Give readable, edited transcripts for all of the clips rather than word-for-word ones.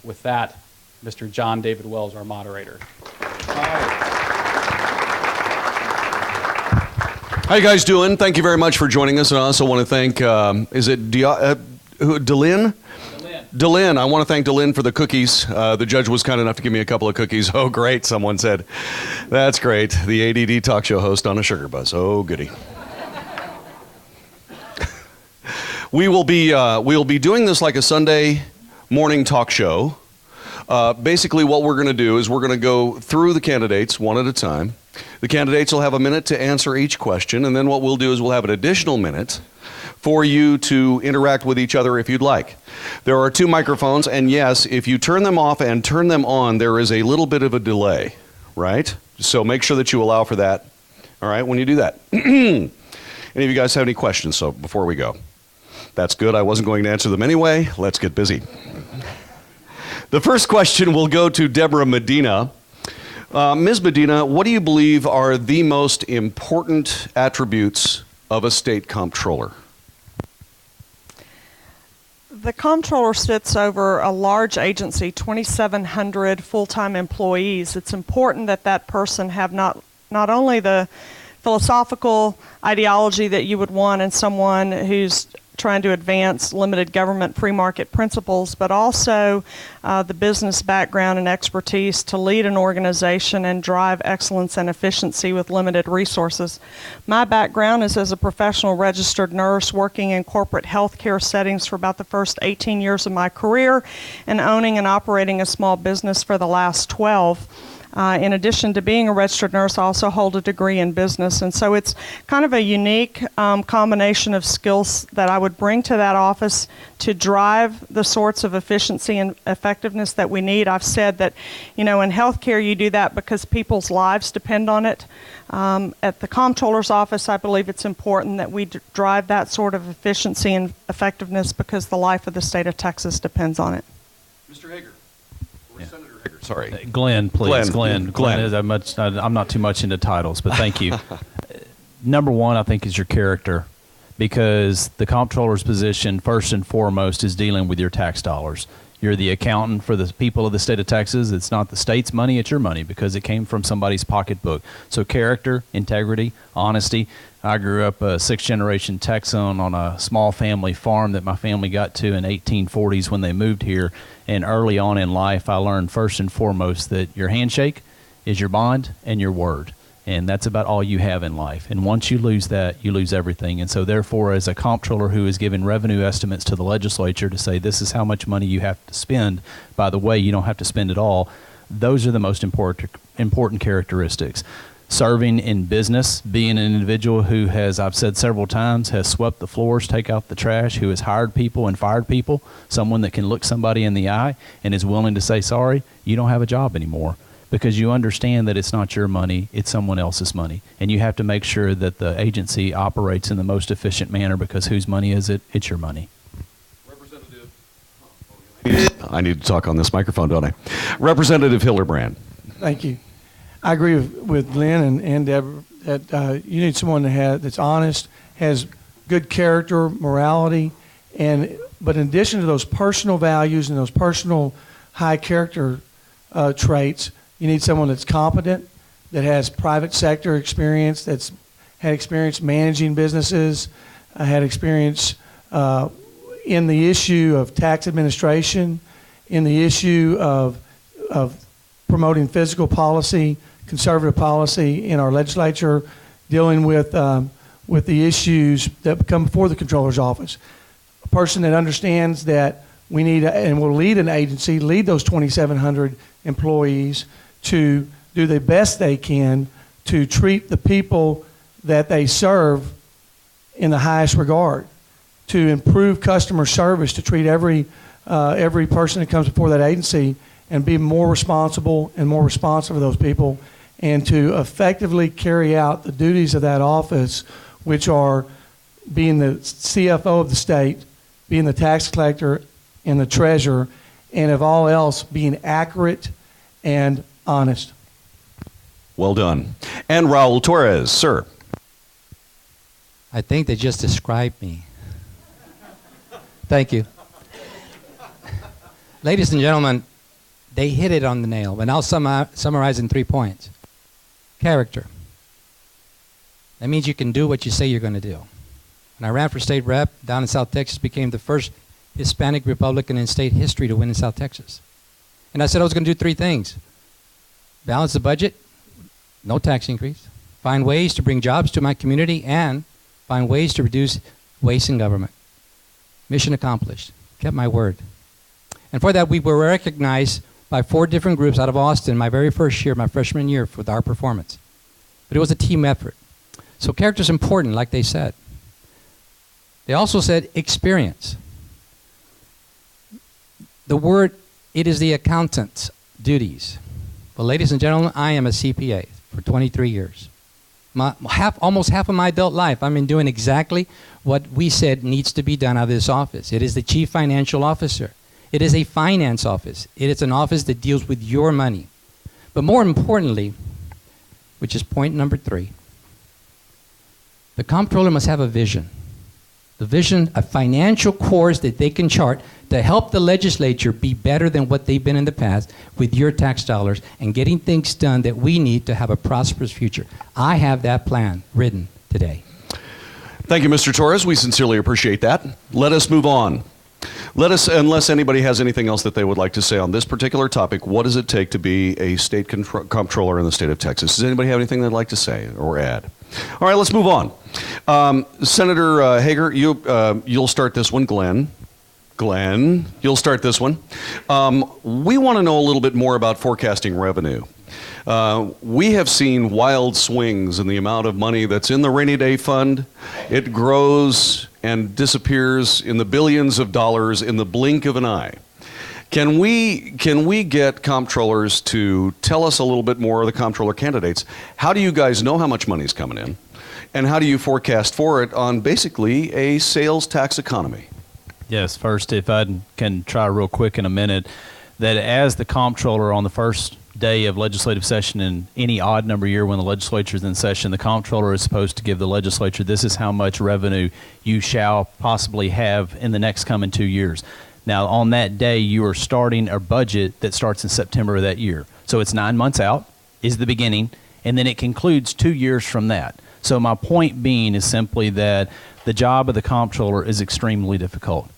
With that, Mr. John David Wells, our moderator. How you guys doing? Thank you very much for joining us. And I also want to thank, Delyn? Delyn. I want to thank Delyn for the cookies. The judge was kind enough to give me a couple of cookies. Oh, great, someone said. That's great. The ADD talk show host on a sugar bus. Oh, goody. We will be doing this like a Sunday morning talk show. Basically, what we're going to do is we're going to go through the candidates one at a time. The candidates will have a minute to answer each question, and then what we'll do is we'll have an additional minute for you to interact with each other if you'd like. There are 2 microphones, and yes, if you turn them off and turn them on, there is a little bit of a delay, right? So make sure that you allow for that, all right, when you do that. Any of you guys have any questions so before we go? That's good. I wasn't going to answer them anyway. Let's get busy. The first question will go to Deborah Medina. Ms. Medina, what do you believe are the most important attributes of a state comptroller? The comptroller sits over a large agency, 2,700 full-time employees. It's important that that person have not only the philosophical ideology that you would want in someone who's trying to advance limited government free market principles, but also the business background and expertise to lead an organization and drive excellence and efficiency with limited resources. My background is as a professional registered nurse working in corporate healthcare settings for about the first 18 years of my career and owning and operating a small business for the last 12. In addition to being a registered nurse, I also hold a degree in business. And so it's kind of a unique combination of skills that I would bring to that office to drive the sorts of efficiency and effectiveness that we need. I've said that, in healthcare you do that because people's lives depend on it. At the comptroller's office, I believe it's important that we drive that sort of efficiency and effectiveness because the life of the state of Texas depends on it. Mr. Hager. Senator Hager. Sorry. Glenn, please. Glenn. I'm not too much into titles, but thank you. Number one, I think, is your character, because the comptroller's position, first and foremost, is dealing with your tax dollars. You're the accountant for the people of the state of Texas. It's not the state's money, it's your money, because it came from somebody's pocketbook. So character, integrity, honesty. I grew up a 6th-generation Texan on a small family farm that my family got to in 1840s when they moved here. And early on in life, I learned first and foremost that your handshake is your bond and your word. And that's about all you have in life. And once you lose that, you lose everything. And so therefore, as a comptroller who is giving revenue estimates to the legislature to say this is how much money you have to spend, by the way, you don't have to spend it all, those are the most important characteristics. Serving in business, being an individual who has, I've said several times, has swept the floors, take out the trash, who has hired people and fired people, someone that can look somebody in the eye and is willing to say, sorry, you don't have a job anymore. Because you understand that it's not your money, it's someone else's money. And you have to make sure that the agency operates in the most efficient manner, because whose money is it? It's your money. Representative. I need to talk on this microphone, don't I? Representative Hildebrand. Thank you. I agree with Glenn and Deborah that you need someone that's honest, has good character, morality, but in addition to those personal values and those personal high character traits, you need someone that's competent, that has private sector experience, that's had experience managing businesses, had experience in the issue of tax administration, in the issue of promoting fiscal policy, conservative policy in our legislature, dealing with the issues that come before the Comptroller's office. A person that understands that we need and will lead an agency, lead those 2,700 employees to do the best they can to treat the people that they serve in the highest regard, to improve customer service, to treat every person that comes before that agency and be more responsible and more responsive to those people, and to effectively carry out the duties of that office, which are being the CFO of the state, being the tax collector and the treasurer, and of all else, being accurate and honest. Well done. And Raul Torres, sir. I think they just described me. Thank you. Ladies and gentlemen, they hit it on the nail. And I'll summarize in 3 points. Character. That means you can do what you say you're going to do. When I ran for state rep down in South Texas, became the first Hispanic Republican in state history to win in South Texas. And I said I was going to do 3 things. Balance the budget, no tax increase. Find ways to bring jobs to my community, and find ways to reduce waste in government. Mission accomplished. Kept my word. And for that, we were recognized by 4 different groups out of Austin my very first year, my freshman year, for our performance. But it was a team effort. So character is important, like they said. They also said experience. The word, it is the accountant's duties. Well, ladies and gentlemen, I am a CPA for 23 years. Almost half of my adult life, I've been doing exactly what we said needs to be done out of this office. It is the chief financial officer. It is a finance office. It is an office that deals with your money. But more importantly, which is point number 3, the comptroller must have a vision. The vision, a financial course that they can chart to help the legislature be better than what they've been in the past with your tax dollars and getting things done that we need to have a prosperous future. I have that plan written today. Thank you, Mr. Torres. We sincerely appreciate that. Let us move on. Unless anybody has anything else that they would like to say on this particular topic, what does it take to be a state comptroller in the state of Texas? Does anybody have anything they'd like to say or add? All right, let's move on. Senator Hager, you'll start this one. Glenn, you'll start this one. We want to know a little bit more about forecasting revenue. We have seen wild swings in the amount of money that's in the rainy day fund. It grows and disappears in the billions of dollars in the blink of an eye. Can we get comptrollers to tell us a little bit more, the comptroller candidates? How do you guys know how much money is coming in? And how do you forecast for it on basically a sales tax economy? Yes, first, if I can try real quick in a minute, that as the comptroller on the first day of legislative session in any odd number year when the legislature is in session, the comptroller is supposed to give the legislature, this is how much revenue you shall possibly have in the next coming 2 years. Now, on that day, you are starting a budget that starts in September of that year. So it's 9 months out is the beginning, and then it concludes 2 years from that. So my point being is simply that the job of the comptroller is extremely difficult.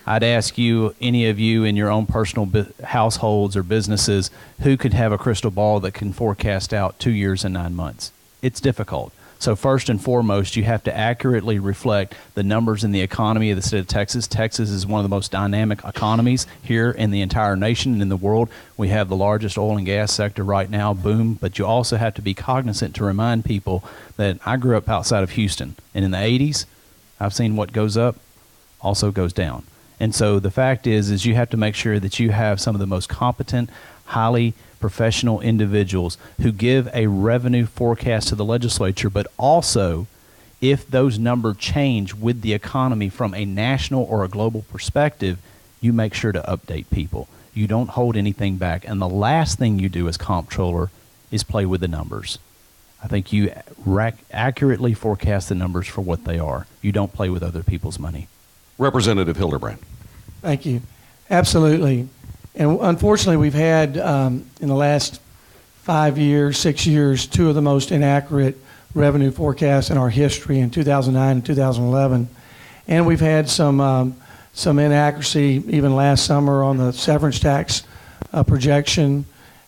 I'd ask you, any of you in your own personal households or businesses, who could have a crystal ball that can forecast out 2 years and 9 months? It's difficult. So first and foremost, you have to accurately reflect the numbers in the economy of the state of Texas. Texas is one of the most dynamic economies here in the entire nation and in the world. We have the largest oil and gas sector right now, boom. But you also have to be cognizant to remind people that I grew up outside of Houston. And in the 80s, I've seen what goes up also goes down. And so the fact is you have to make sure that you have some of the most competent, highly professional individuals who give a revenue forecast to the legislature, but also if those numbers change with the economy from a national or a global perspective, you make sure to update people. You don't hold anything back. And the last thing you do as comptroller is play with the numbers. I think you accurately forecast the numbers for what they are. You don't play with other people's money. Representative Hildebrand. Thank you. Absolutely. And unfortunately, we've had, in the last 5 years, 6 years, 2 of the most inaccurate revenue forecasts in our history in 2009 and 2011. And we've had some inaccuracy even last summer on the severance tax projection,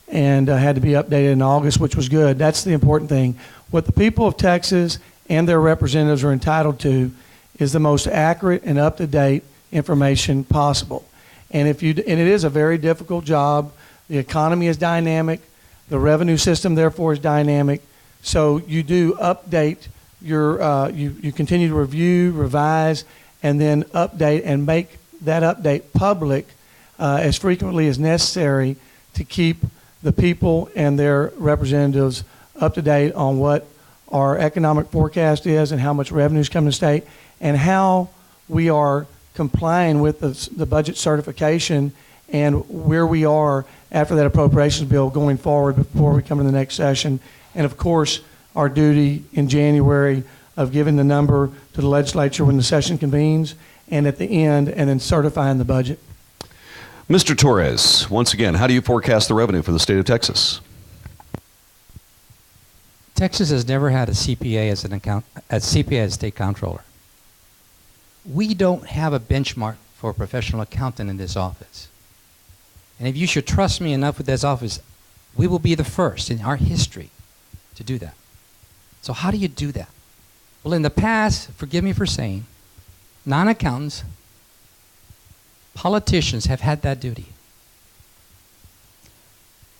and had to be updated in August, which was good. That's the important thing. What the people of Texas and their representatives are entitled to is the most accurate and up-to-date information possible. And it is a very difficult job. The economy is dynamic. The revenue system, therefore, is dynamic. So you do update your, you continue to review, revise, and then update and make that update public as frequently as necessary to keep the people and their representatives up to date on what our economic forecast is and how much revenue is coming to state and how we are complying with the budget certification and where we are after that appropriations bill going forward before we come to the next session. And of course, our duty in January of giving the number to the legislature when the session convenes and at the end, and then certifying the budget. Mr. Torres, once again, how do you forecast the revenue for the state of Texas? Texas has never had a CPA as state comptroller. We don't have a benchmark for a professional accountant in this office. And if you should trust me enough with this office, we will be the first in our history to do that. So how do you do that? Well, in the past, forgive me for saying, non-accountants, politicians have had that duty.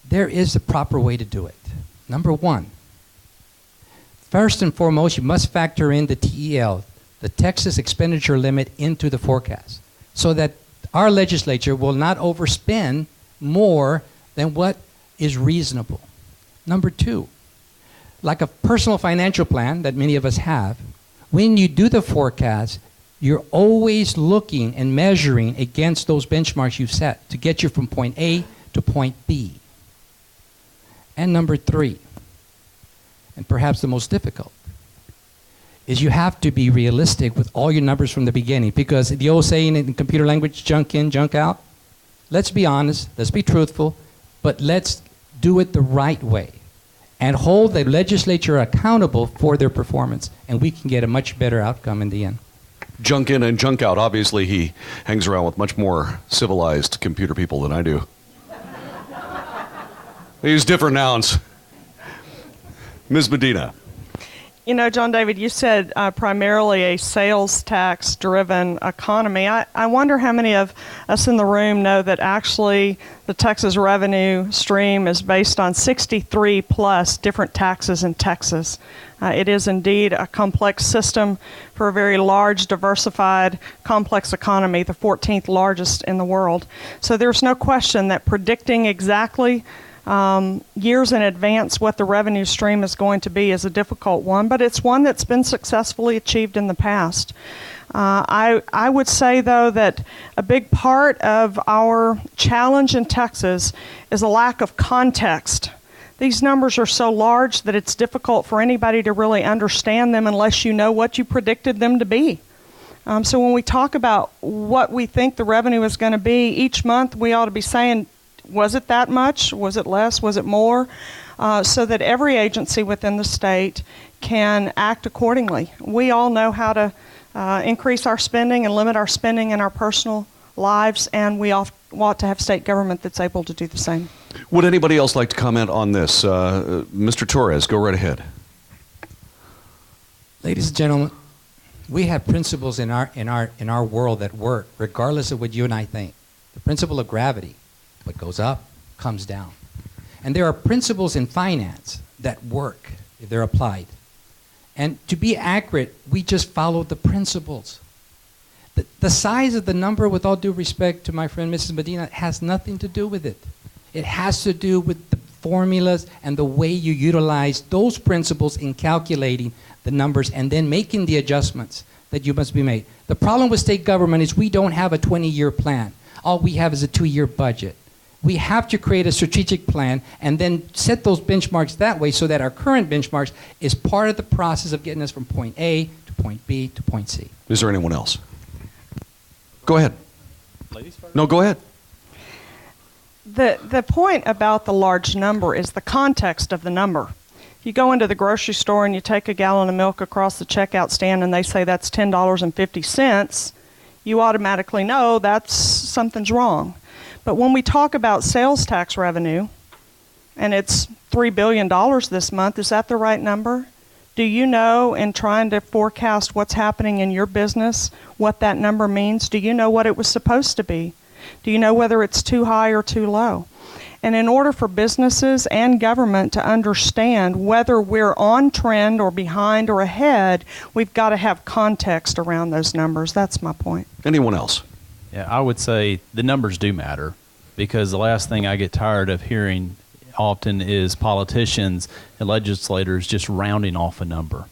There is a proper way to do it. Number one, first and foremost, you must factor in the TEL, the Texas expenditure limit, into the forecast so that our legislature will not overspend more than what is reasonable. Number two, like a personal financial plan that many of us have, when you do the forecast, you're always looking and measuring against those benchmarks you've set to get you from point A to point B. And number three, and perhaps the most difficult, is you have to be realistic with all your numbers from the beginning, because the old saying in computer language, junk in, junk out. Let's be honest, let's be truthful, but let's do it the right way and hold the legislature accountable for their performance, and we can get a much better outcome in the end. Junk in and junk out. Obviously, he hangs around with much more civilized computer people than I do. They use different nouns. Ms. Medina. You know, John David, you said primarily a sales tax-driven economy. I wonder how many of us in the room know that actually the Texas revenue stream is based on 63 plus different taxes in Texas. It is indeed a complex system for a very large, diversified, complex economy, the 14th largest in the world. So there's no question that predicting exactly years in advance what the revenue stream is going to be is a difficult one, but it's one that's been successfully achieved in the past. I would say, though, that a big part of our challenge in Texas is a lack of context. These numbers are so large that it's difficult for anybody to really understand them unless you know what you predicted them to be. So when we talk about what we think the revenue is going to be each month, we ought to be saying, was it that much? Was it less? Was it more? So that every agency within the state can act accordingly. We all know how to increase our spending and limit our spending in our personal lives, and we ought to have state government that's able to do the same. Would anybody else like to comment on this? Mr. Torres, go right ahead. Ladies and gentlemen, we have principles in our world that work regardless of what you and I think. The principle of gravity. What goes up comes down. And there are principles in finance that work if they're applied. And to be accurate, we just follow the principles. The size of the number, with all due respect to my friend Mrs. Medina, has nothing to do with it. It has to do with the formulas and the way you utilize those principles in calculating the numbers and then making the adjustments that you must be made. The problem with state government is we don't have a 20-year plan. All we have is a 2-year budget. We have to create a strategic plan and then set those benchmarks that way so that our current benchmarks is part of the process of getting us from point A to point B to point C. Is there anyone else? Go ahead. Ladies first? No, go ahead. The point about the large number is the context of the number. If you go into the grocery store and you take a gallon of milk across the checkout stand and they say that's $10.50, you automatically know that's something's wrong. But when we talk about sales tax revenue, and it's $3 billion this month, is that the right number? Do you know, in trying to forecast what's happening in your business, what that number means? Do you know what it was supposed to be? Do you know whether it's too high or too low? And in order for businesses and government to understand whether we're on trend or behind or ahead, we've got to have context around those numbers. That's my point. Anyone else? Yeah, I would say the numbers do matter, because the last thing I get tired of hearing often is politicians and legislators just rounding off a number.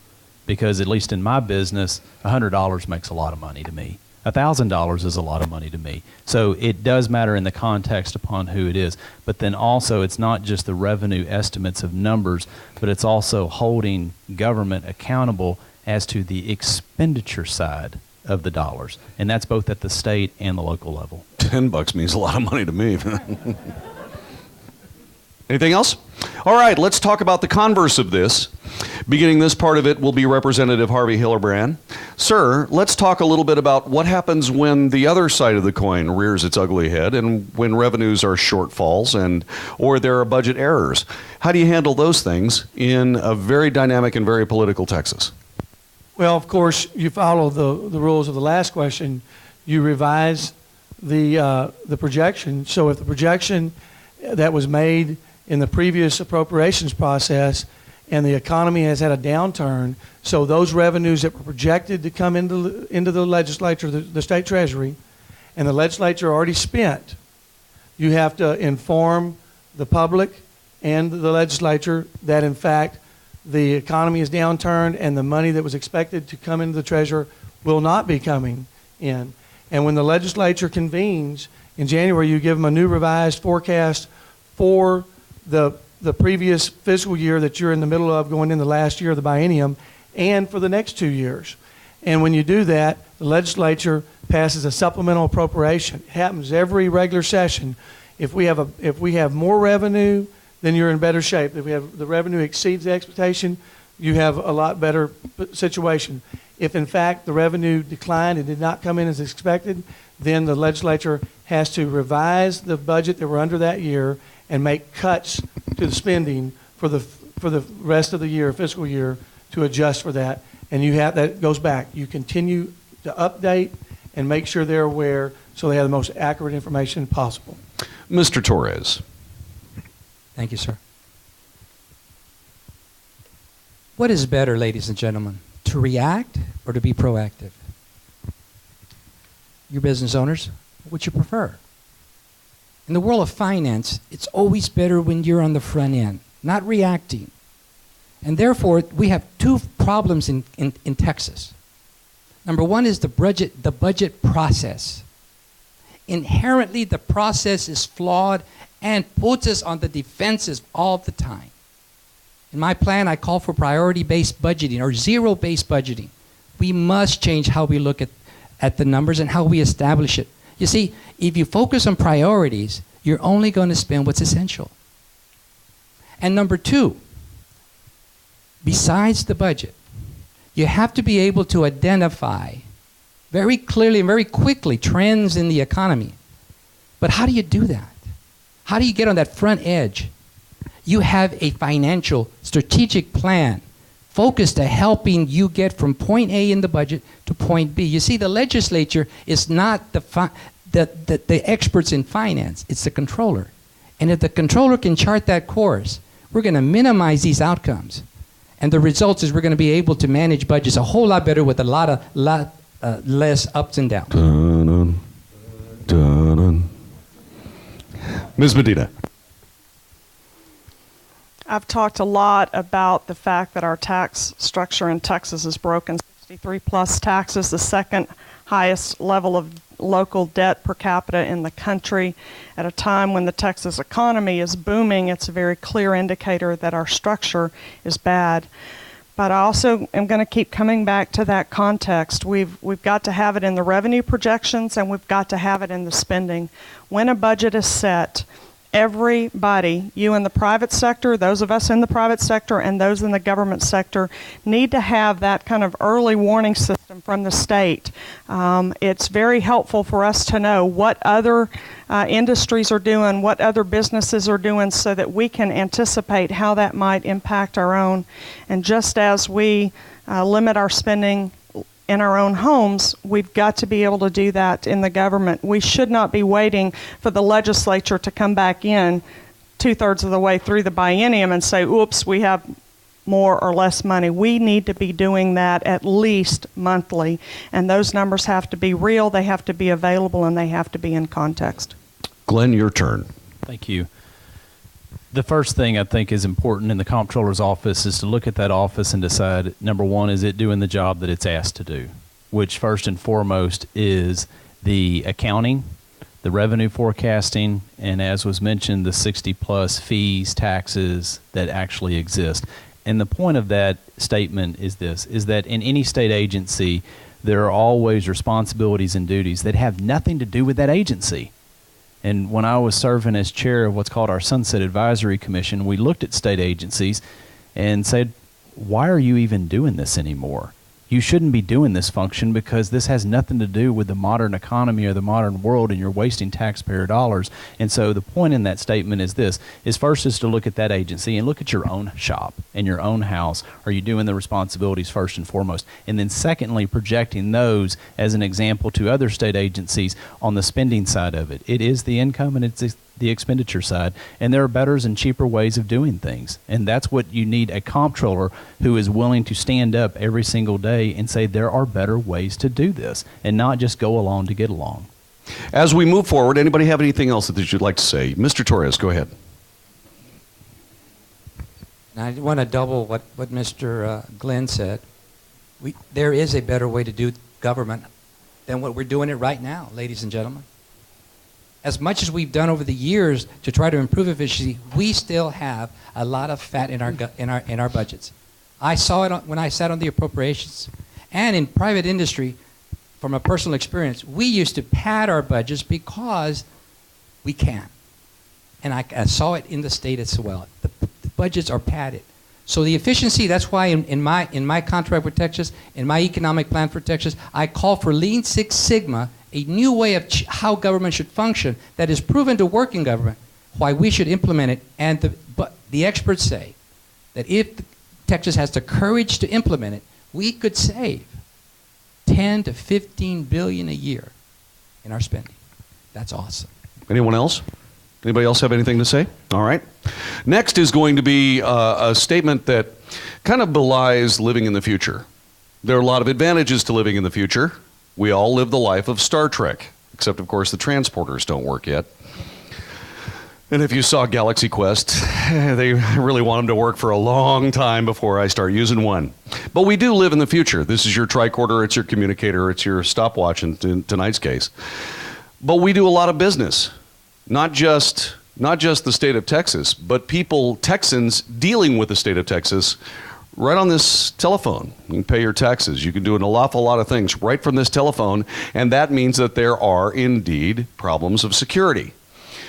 Because at least in my business, $100 makes a lot of money to me. $1,000 is a lot of money to me. So it does matter in the context upon who it is. But then also, it's not just the revenue estimates of numbers, but it's also holding government accountable as to the expenditure side of the dollars. And that's both at the state and the local level. $10 means a lot of money to me. Anything else? All right, let's talk about the converse of this. Beginning this part of it will be Representative Harvey Hillerbrand. Sir, let's talk a little bit about what happens when the other side of the coin rears its ugly head and when revenues are shortfalls or there are budget errors. How do you handle those things in a very dynamic and very political Texas? Well, of course, you follow the rules of the last question. You revise the projection. So if the projection that was made in the previous appropriations process and the economy has had a downturn, so those revenues that were projected to come into the legislature, the state treasury, and the legislature already spent, you have to inform the public and the legislature that, in fact, the economy is downturned and the money that was expected to come into the treasury will not be coming in. And when the legislature convenes in January, you give them a new revised forecast for the previous fiscal year that you're in the middle of, going in the last year of the biennium, and for the next 2 years. And when you do that, the legislature passes a supplemental appropriation. It happens every regular session. If we have more revenue, then you're in better shape. If the revenue exceeds the expectation, you have a lot better situation. If in fact the revenue declined and did not come in as expected, then the legislature has to revise the budget that we're under that year and make cuts to the spending for the rest of the year, fiscal year, to adjust for that. And that goes back. You continue to update and make sure they're aware so they have the most accurate information possible. Mr. Torres. Thank you, sir. What is better, ladies and gentlemen, to react or to be proactive? You business owners, what would you prefer? In the world of finance, it's always better when you're on the front end, not reacting. And therefore, we have two problems in Texas. Number one is the budget process. Inherently, the process is flawed and puts us on the defensive all the time. In my plan, I call for priority-based budgeting or zero-based budgeting. We must change how we look at the numbers and how we establish it. You see, if you focus on priorities, you're only going to spend what's essential. And number two, besides the budget, you have to be able to identify very clearly and very quickly trends in the economy. But how do you do that? How do you get on that front edge? You have a financial strategic plan focused to helping you get from point A in the budget to point B. You see, the legislature is not the experts in finance. It's the controller. And if the controller can chart that course, we're going to minimize these outcomes. And the result is we're going to be able to manage budgets a whole lot better with a lot less ups and downs. Dun-dun, dun-dun. Ms. Medina. I've talked a lot about the fact that our tax structure in Texas is broken. 63 plus taxes, the second highest level of local debt per capita in the country. At a time when the Texas economy is booming, it's a very clear indicator that our structure is bad. But I also am going to keep coming back to that context. We've got to have it in the revenue projections, and we've got to have it in the spending. When a budget is set, everybody, you in the private sector, those of us in the private sector, and those in the government sector, need to have that kind of early warning system from the state. It's very helpful for us to know what other industries are doing, what other businesses are doing, so that we can anticipate how that might impact our own. And just as we limit our spending in our own homes, we've got to be able to do that in the government. We should not be waiting for the legislature to come back in 2/3 of the way through the biennium and say, oops, we have more or less money. We need to be doing that at least monthly. And those numbers have to be real, they have to be available, and they have to be in context. Glenn, your turn. Thank you. The first thing I think is important in the Comptroller's office is to look at that office and decide, number one, is it doing the job that it's asked to do, which first and foremost is the accounting, the revenue forecasting, and as was mentioned, the 60-plus fees, taxes that actually exist. And the point of that statement is this, is that in any state agency, there are always responsibilities and duties that have nothing to do with that agency. And when I was serving as chair of what's called our Sunset Advisory Commission, we looked at state agencies and said, why are you even doing this anymore? You shouldn't be doing this function because this has nothing to do with the modern economy or the modern world, and you're wasting taxpayer dollars. And so the point in that statement is this, is first is to look at that agency and look at your own shop and your own house. Are you doing the responsibilities first and foremost? And then secondly, projecting those as an example to other state agencies on the spending side of it. It is the income and it's the expenditure side, and there are better and cheaper ways of doing things. And that's what you need, a comptroller who is willing to stand up every single day and say there are better ways to do this and not just go along to get along. As we move forward, anybody have anything else that you'd like to say? Mr. Torres, go ahead. I want to double what Mr. Glenn said. There is a better way to do government than what we're doing it right now, ladies and gentlemen. As much as we've done over the years to try to improve efficiency, we still have a lot of fat in our budgets. I saw it when I sat on the appropriations, and in private industry. From a personal experience, we used to pad our budgets because we can, and I saw it in the state as well. The budgets are padded, so the efficiency. That's why in my contract with Texas, in my economic plan for Texas, I call for Lean Six Sigma, a new way of how government should function that is proven to work in government, why we should implement it. And the experts say that if Texas has the courage to implement it, we could save 10 to 15 billion a year in our spending. That's awesome. Anyone else? Anybody else have anything to say? All right. Next is going to be a statement that kind of belies living in the future. There are a lot of advantages to living in the future. We all live the life of Star Trek, except, of course, the transporters don't work yet. And if you saw Galaxy Quest, they really want them to work for a long time before I start using one. But we do live in the future. This is your tricorder, it's your communicator, it's your stopwatch in tonight's case. But we do a lot of business, not just the state of Texas, but Texans dealing with the state of Texas right on this telephone. You can pay your taxes. You can do an awful lot of things right from this telephone, and that means that there are indeed problems of security.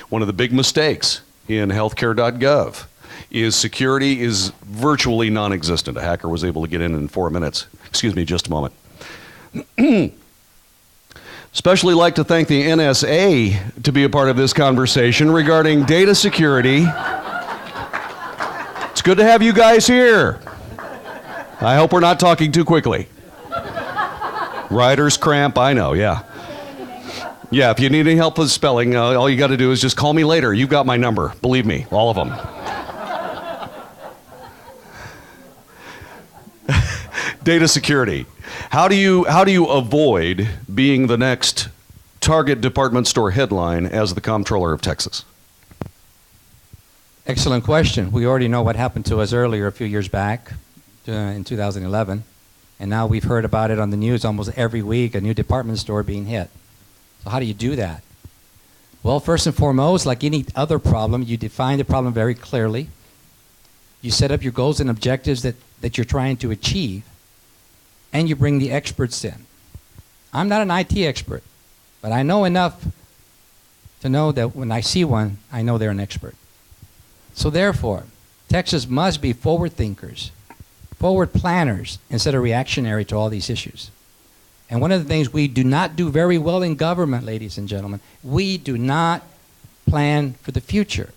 One of the big mistakes in healthcare.gov is security is virtually non-existent. A hacker was able to get in 4 minutes. Excuse me just a moment. Especially like to thank the NSA to be a part of this conversation regarding data security. It's good to have you guys here. I hope we're not talking too quickly. Writer's cramp, I know, yeah. Yeah, if you need any help with spelling, all you got to do is just call me later. You've got my number. Believe me, all of them. Data security. How do you avoid being the next Target department store headline as the Comptroller of Texas? Excellent question. We already know what happened to us earlier a few years back in 2011, and now we've heard about it on the news almost every week, a new department store being hit. So how do you do that? Well, first and foremost, like any other problem, you define the problem very clearly. You set up your goals and objectives that you're trying to achieve, and you bring the experts in. I'm not an IT expert, but I know enough to know that when I see one, I know they're an expert. So therefore, Texas must be forward thinkers, forward planners, instead of reactionary to all these issues. And one of the things we do not do very well in government, ladies and gentlemen, we do not plan for the future.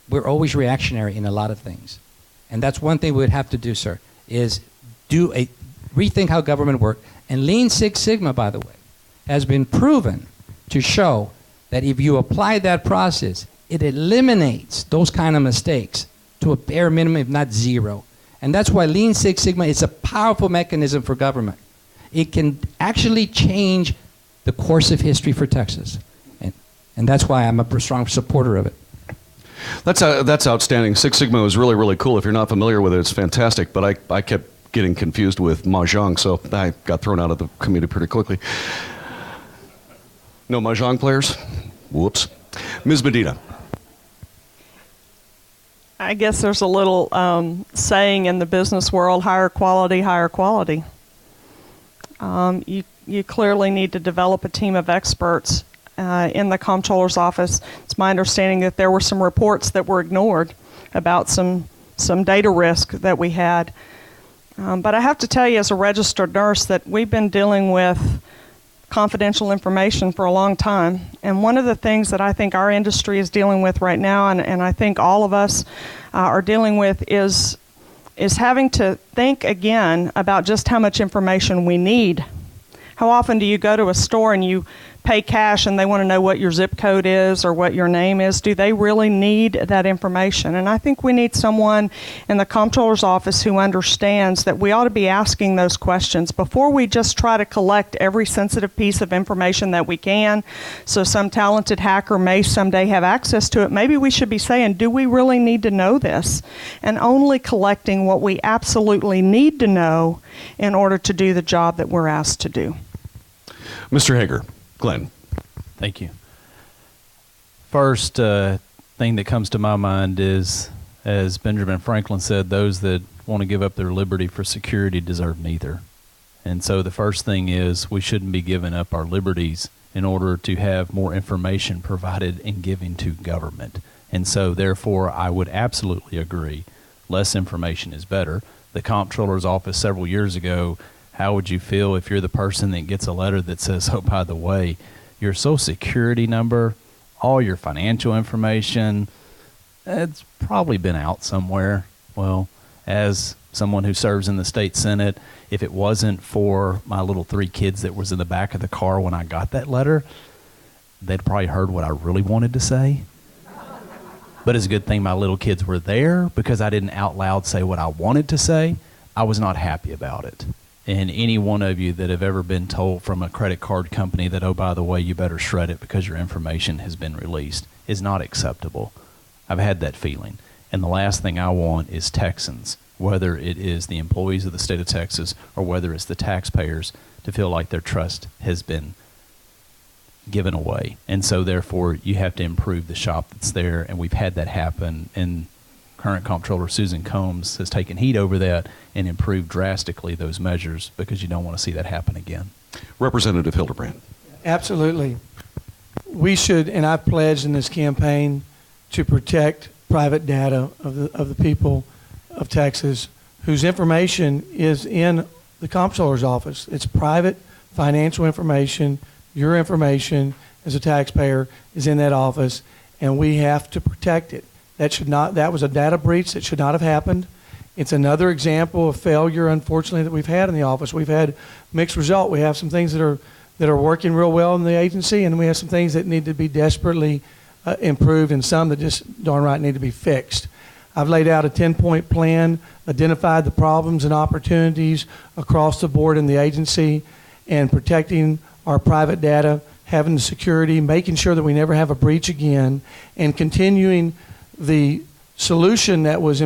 We're always reactionary in a lot of things. And that's one thing we would have to do, sir, is rethink how government works. And Lean Six Sigma, by the way, has been proven to show that if you apply that process, it eliminates those kind of mistakes to a bare minimum, if not zero. And that's why Lean Six Sigma is a powerful mechanism for government. It can actually change the course of history for Texas. And that's why I'm a strong supporter of it. That's outstanding. Six Sigma is really, really cool. If you're not familiar with it, it's fantastic. But I kept getting confused with Mahjong, so I got thrown out of the committee pretty quickly. No Mahjong players? Whoops. Ms. Medina. I guess there's a little saying in the business world, higher quality, higher quality. You clearly need to develop a team of experts in the Comptroller's office. It's my understanding that there were some reports that were ignored about some data risk that we had. But I have to tell you, as a registered nurse, that we've been dealing with confidential information for a long time. And one of the things that I think our industry is dealing with right now, and I think all of us are dealing with, is having to think again about just how much information we need. How often do you go to a store and you pay cash and they want to know what your zip code is or what your name is? Do they really need that information? And I think we need someone in the Comptroller's office who understands that we ought to be asking those questions before we just try to collect every sensitive piece of information that we can, so some talented hacker may someday have access to it. Maybe we should be saying, do we really need to know this? And only collecting what we absolutely need to know in order to do the job that we're asked to do. Mr. Hager. Glenn. Thank you. First thing that comes to my mind is, as Benjamin Franklin said, those that want to give up their liberty for security deserve neither. And so the first thing is we shouldn't be giving up our liberties in order to have more information provided and given to government. And so therefore I would absolutely agree, less information is better. The Comptroller's office several years ago, how would you feel if you're the person that gets a letter that says, oh, by the way, your social security number, all your financial information, it's probably been out somewhere. Well, as someone who serves in the state senate, if it wasn't for my little 3 kids that was in the back of the car when I got that letter, they'd probably heard what I really wanted to say. But it's a good thing my little kids were there, because I didn't out loud say what I wanted to say. I was not happy about it. And any one of you that have ever been told from a credit card company that, oh, by the way, you better shred it because your information has been released, is not acceptable. I've had that feeling. And the last thing I want is Texans, whether it is the employees of the state of Texas or whether it's the taxpayers, to feel like their trust has been given away. And so therefore you have to improve the shop that's there, and we've had that happen. And current Comptroller Susan Combs has taken heed over that and improved drastically those measures, because you don't want to see that happen again. Representative Hildebrand. Absolutely. We should, and I pledged in this campaign to protect private data of the people of Texas whose information is in the Comptroller's office. It's private financial information. Your information as a taxpayer is in that office, and we have to protect it. That was a data breach that should not have happened. It's another example of failure, unfortunately, that we've had in the office. We've had mixed result. We have some things that are working real well in the agency, and we have some things that need to be desperately improved, and some that just darn right need to be fixed. I've laid out a 10-point plan, identified the problems and opportunities across the board in the agency, and protecting our private data, having the security, making sure that we never have a breach again, and continuing the solution that was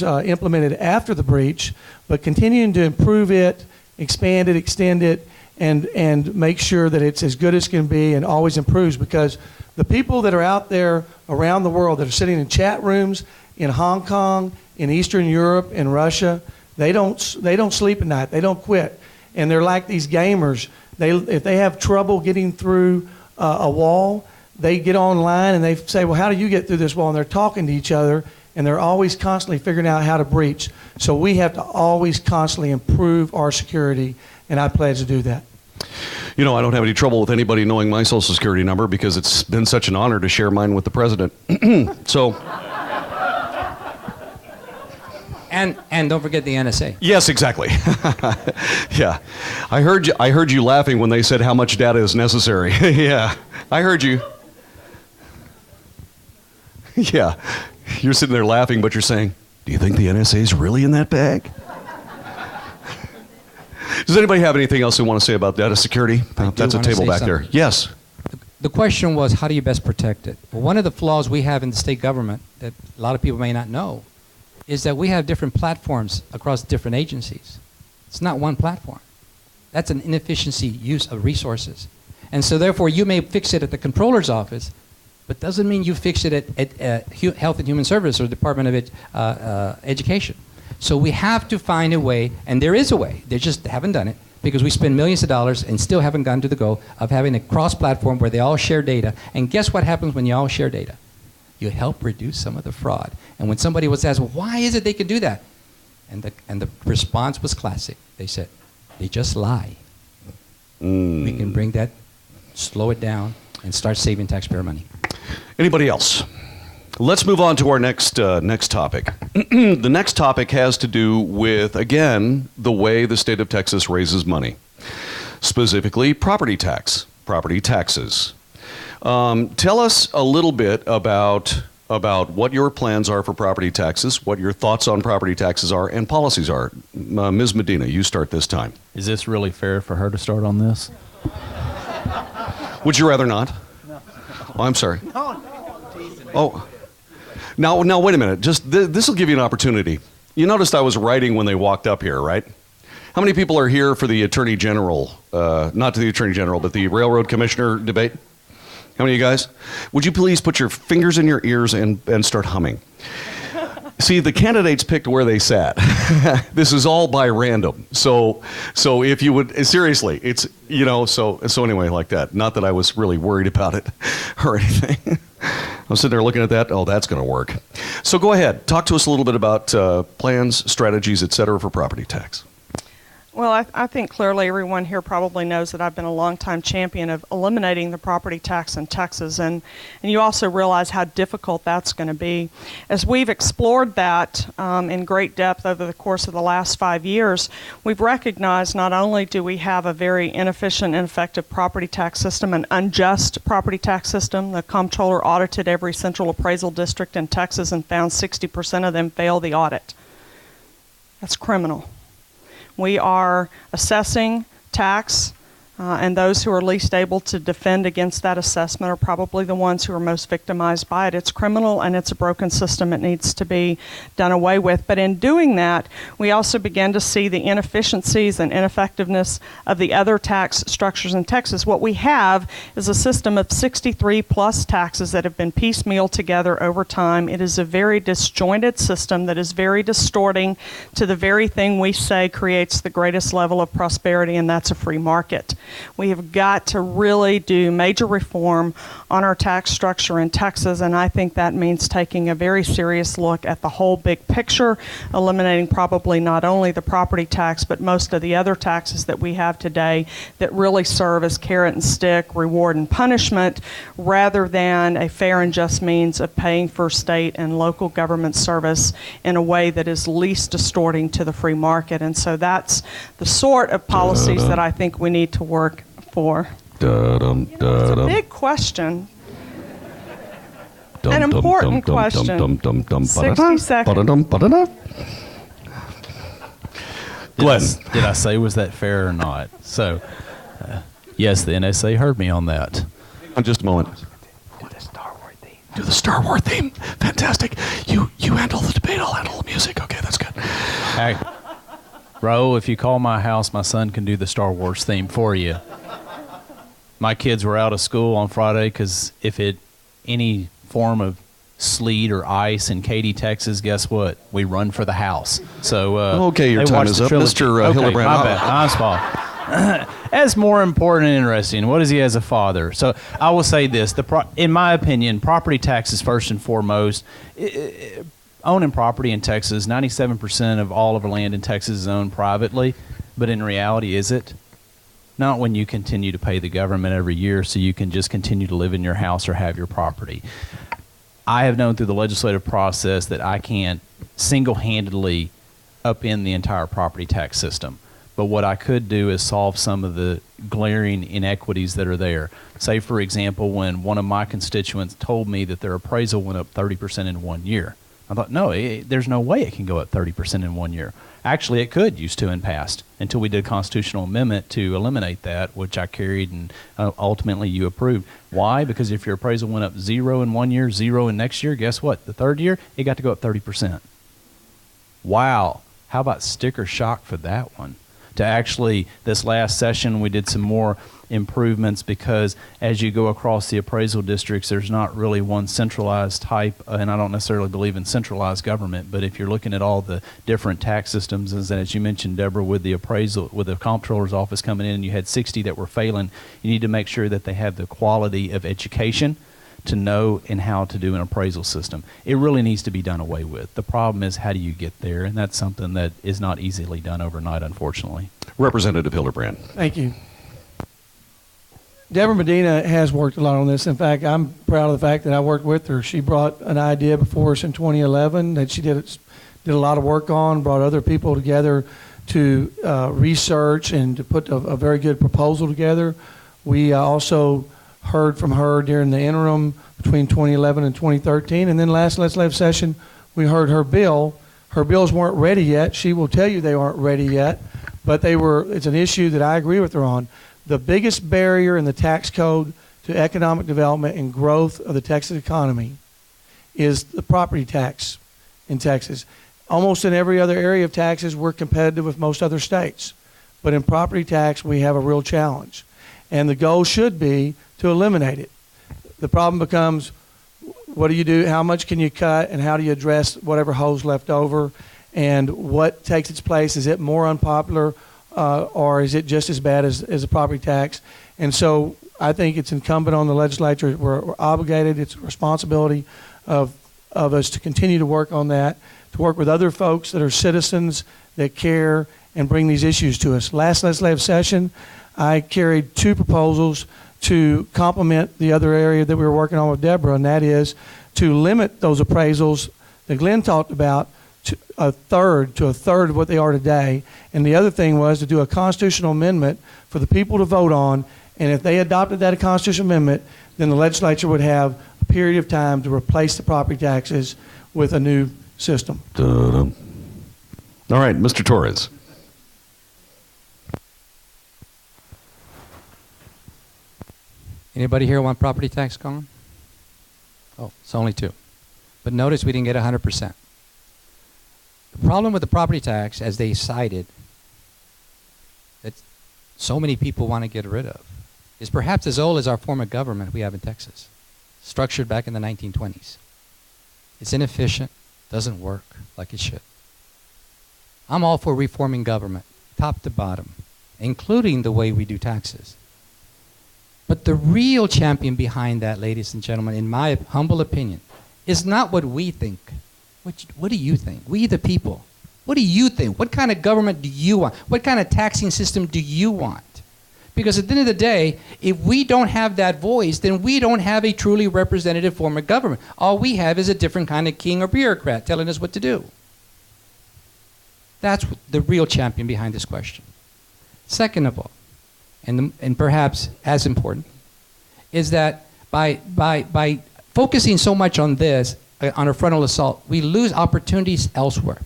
implemented after the breach, but continuing to improve it, expand it, extend it, and make sure that it's as good as can be and always improves, because the people that are out there around the world that are sitting in chat rooms in Hong Kong, in Eastern Europe, in Russia, they don't sleep at night. They don't quit. And they're like these gamers. If they have trouble getting through a wall, they get online and they say, well, how do you get through this wall? And they're talking to each other, and they're always constantly figuring out how to breach. So we have to always constantly improve our security, and I pledge to do that. You know, I don't have any trouble with anybody knowing my Social Security number, because it's been such an honor to share mine with the president. So... And don't forget the NSA. Yes, exactly. Yeah. I heard you laughing when they said how much data is necessary. Yeah. I heard you. Yeah. You're sitting there laughing, but you're saying, do you think the NSA is really in that bag? Does anybody have anything else they want to say about data security? That's a table back there. Yes. The question was, how do you best protect it? Well, one of the flaws we have in the state government that a lot of people may not know is that we have different platforms across different agencies. It's not one platform. That's an inefficiency use of resources. And so therefore you may fix it at the Comptroller's office, but doesn't mean you fix it at Health and Human Services or Department of Education. So we have to find a way, and there is a way, they just haven't done it, because we spend millions of dollars and still haven't gotten to the goal of having a cross-platform where they all share data. And guess what happens when you all share data? You help reduce some of the fraud. And when somebody was asked, well, why is it they can do that? And the response was classic. They said, they just lie. We can bring that, slow it down, and start saving taxpayer money. Anybody else? Let's move on to our next topic. The next topic has to do with, again, the way the state of Texas raises money, specifically property taxes. Tell us a little bit about what your plans are for property taxes, what your thoughts on property taxes are, and policies are. Ms. Medina, you start this time. Is this really fair for her to start on this? Would you rather not? No. Oh, I'm sorry. No. Oh. Now, wait a minute. This will give you an opportunity. You noticed I was writing when they walked up here, right? How many people are here for the Attorney General, not the Attorney General, but the Railroad Commissioner debate? How many of you guys? Would you please put your fingers in your ears and start humming? See, the candidates picked where they sat. This is all by random. So if you would, seriously, it's, so anyway, like that. Not that I was really worried about it or anything. I was sitting there looking at that. Oh, that's going to work. So go ahead. Talk to us a little bit about plans, strategies, et cetera, for property tax. Well, I think clearly everyone here probably knows that I've been a longtime champion of eliminating the property tax in Texas, and you also realize how difficult that's going to be. As we've explored that in great depth over the course of the last 5 years, we've recognized not only do we have a very inefficient, ineffective property tax system, an unjust property tax system. The Comptroller audited every central appraisal district in Texas and found 60% of them fail the audit. That's criminal. We are assessing tax, and those who are least able to defend against that assessment are probably the ones who are most victimized by it. It's criminal and it's a broken system. It needs to be done away with. But in doing that, we also begin to see the inefficiencies and ineffectiveness of the other tax structures in Texas. What we have is a system of 63 plus taxes that have been piecemeal together over time. It is a very disjointed system that is very distorting to the very thing we say creates the greatest level of prosperity, and that's a free market. We have got to really do major reform on our tax structure in Texas, and I think that means taking a very serious look at the whole big picture, eliminating probably not only the property tax, but most of the other taxes that we have today that really serve as carrot and stick, reward and punishment, rather than a fair and just means of paying for state and local government service in a way that is least distorting to the free market. And so that's the sort of policies that I think we need to work for. It's a big question. An important question. 60 seconds. Glenn. Did I say was that fair or not? So, yes, the NSA heard me on that. Hang on just a moment. Do the Star Wars theme. Fantastic. You handle the debate, I'll handle the music. Okay, that's good. Hey, Raul, if you call my house, my son can do the Star Wars theme for you. My kids were out of school on Friday because if it any form of sleet or ice in Katy, Texas, guess what? We run for the house. So okay, your time is up, Mr. Okay, Hildebrand. My bad. Nice fault. As more important and interesting, what is he as a father? So I will say this: in my opinion, property tax is first and foremost. Owning property in Texas, 97% of all of the land in Texas is owned privately, but in reality, is it? Not when you continue to pay the government every year so you can just continue to live in your house or have your property. I have known through the legislative process that I can't single-handedly upend the entire property tax system. But what I could do is solve some of the glaring inequities that are there. Say, for example, when one of my constituents told me that their appraisal went up 30% in 1 year. I thought, no, there's no way it can go up 30% in 1 year. Actually, it could used to in past until we did a constitutional amendment to eliminate that, which I carried and ultimately you approved. Why? Because if your appraisal went up 0 in 1 year, 0 in next year, guess what? The third year, it got to go up 30%. Wow. How about sticker shock for that one? To actually, this last session, we did some more improvements, because as you go across the appraisal districts, there's not really one centralized type, and I don't necessarily believe in centralized government, but if you're looking at all the different tax systems, as you mentioned, Deborah, with the appraisal, with the comptroller's office coming in and you had 60 that were failing, you need to make sure that they have the quality of education to know and how to do an appraisal system. It really needs to be done away with. The problem is, how do you get there? And that's something that is not easily done overnight, unfortunately. Representative Hildebrand. Thank you. Deborah Medina has worked a lot on this. In fact, I'm proud of the fact that I worked with her. She brought an idea before us in 2011 that she did a lot of work on, brought other people together to research and to put a very good proposal together. We also heard from her during the interim between 2011 and 2013. And then last legislative session, we heard her bill. Her bills weren't ready yet. She will tell you they aren't ready yet, but it's an issue that I agree with her on. The biggest barrier in the tax code to economic development and growth of the Texas economy is the property tax in Texas. Almost in every other area of taxes, we're competitive with most other states. But in property tax, we have a real challenge. And the goal should be to eliminate it. The problem becomes, what do you do? How much can you cut, and how do you address whatever holes left over? And what takes its place? Is it more unpopular, or is it just as bad as a property tax? And so I think it's incumbent on the legislature. We're obligated. It's a responsibility of us to continue to work on that, to work with other folks that are citizens that care and bring these issues to us. Last legislative session, I carried 2 proposals to complement the other area that we were working on with Deborah, and that is to limit those appraisals that Glenn talked about to a third of what they are today. And the other thing was to do a constitutional amendment for the people to vote on, and if they adopted that constitutional amendment, then the legislature would have a period of time to replace the property taxes with a new system. Dun-dun. All right, Mr. Torres. Anybody here want property tax gone? Oh, it's only 2. But notice we didn't get 100%. The problem with the property tax, as they cited, that so many people want to get rid of, is perhaps as old as our form of government we have in Texas, structured back in the 1920s. It's inefficient, doesn't work like it should. I'm all for reforming government, top to bottom, including the way we do taxes. But the real champion behind that, ladies and gentlemen, in my humble opinion, is not what we think. What do you think? We the people. What do you think? What kind of government do you want? What kind of taxing system do you want? Because at the end of the day, if we don't have that voice, then we don't have a truly representative form of government. All we have is a different kind of king or bureaucrat telling us what to do. That's the real champion behind this question. Second of all, and perhaps as important, is that by focusing so much on this, on a frontal assault, we lose opportunities elsewhere.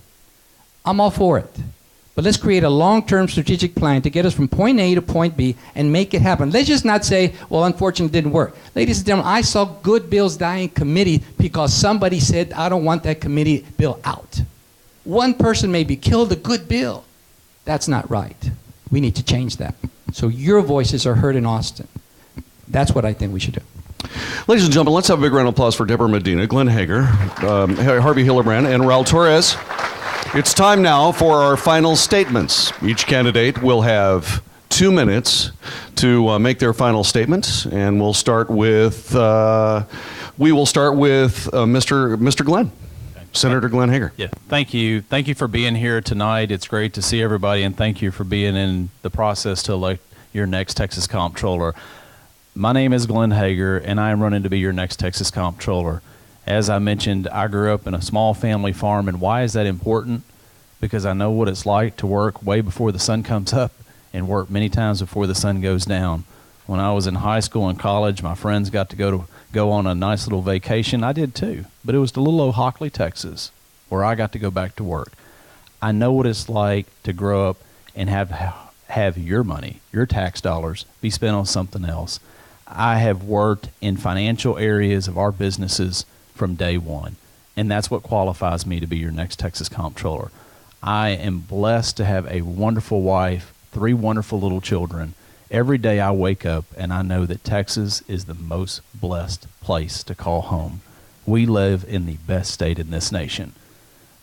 I'm all for it. But let's create a long-term strategic plan to get us from point A to point B and make it happen. Let's just not say, well, unfortunately, it didn't work. Ladies and gentlemen, I saw good bills die in committee because somebody said, I don't want that committee bill out. One person maybe killed a good bill. That's not right. We need to change that. So your voices are heard in Austin. That's what I think we should do. Ladies and gentlemen, let's have a big round of applause for Deborah Medina, Glenn Hager, Harvey Hildebrand, and Raul Torres. It's time now for our final statements. Each candidate will have 2 minutes to make their final statement, and we'll start with Mr. Glenn. Senator Glenn Hager. Yeah, thank you. Thank you for being here tonight. It's great to see everybody, and thank you for being in the process to elect your next Texas Comptroller. My name is Glenn Hager, and I am running to be your next Texas Comptroller. As I mentioned, I grew up in a small family farm, and why is that important? Because I know what it's like to work way before the sun comes up and work many times before the sun goes down. When I was in high school and college, my friends got to go on a nice little vacation. I did too, but it was to little old Hockley, Texas, where I got to go back to work. I know what it's like to grow up and have your money, your tax dollars, be spent on something else. I have worked in financial areas of our businesses from day one, and that's what qualifies me to be your next Texas Comptroller. I am blessed to have a wonderful wife, 3 wonderful little children, Every day I wake up and I know that Texas is the most blessed place to call home. We live in the best state in this nation.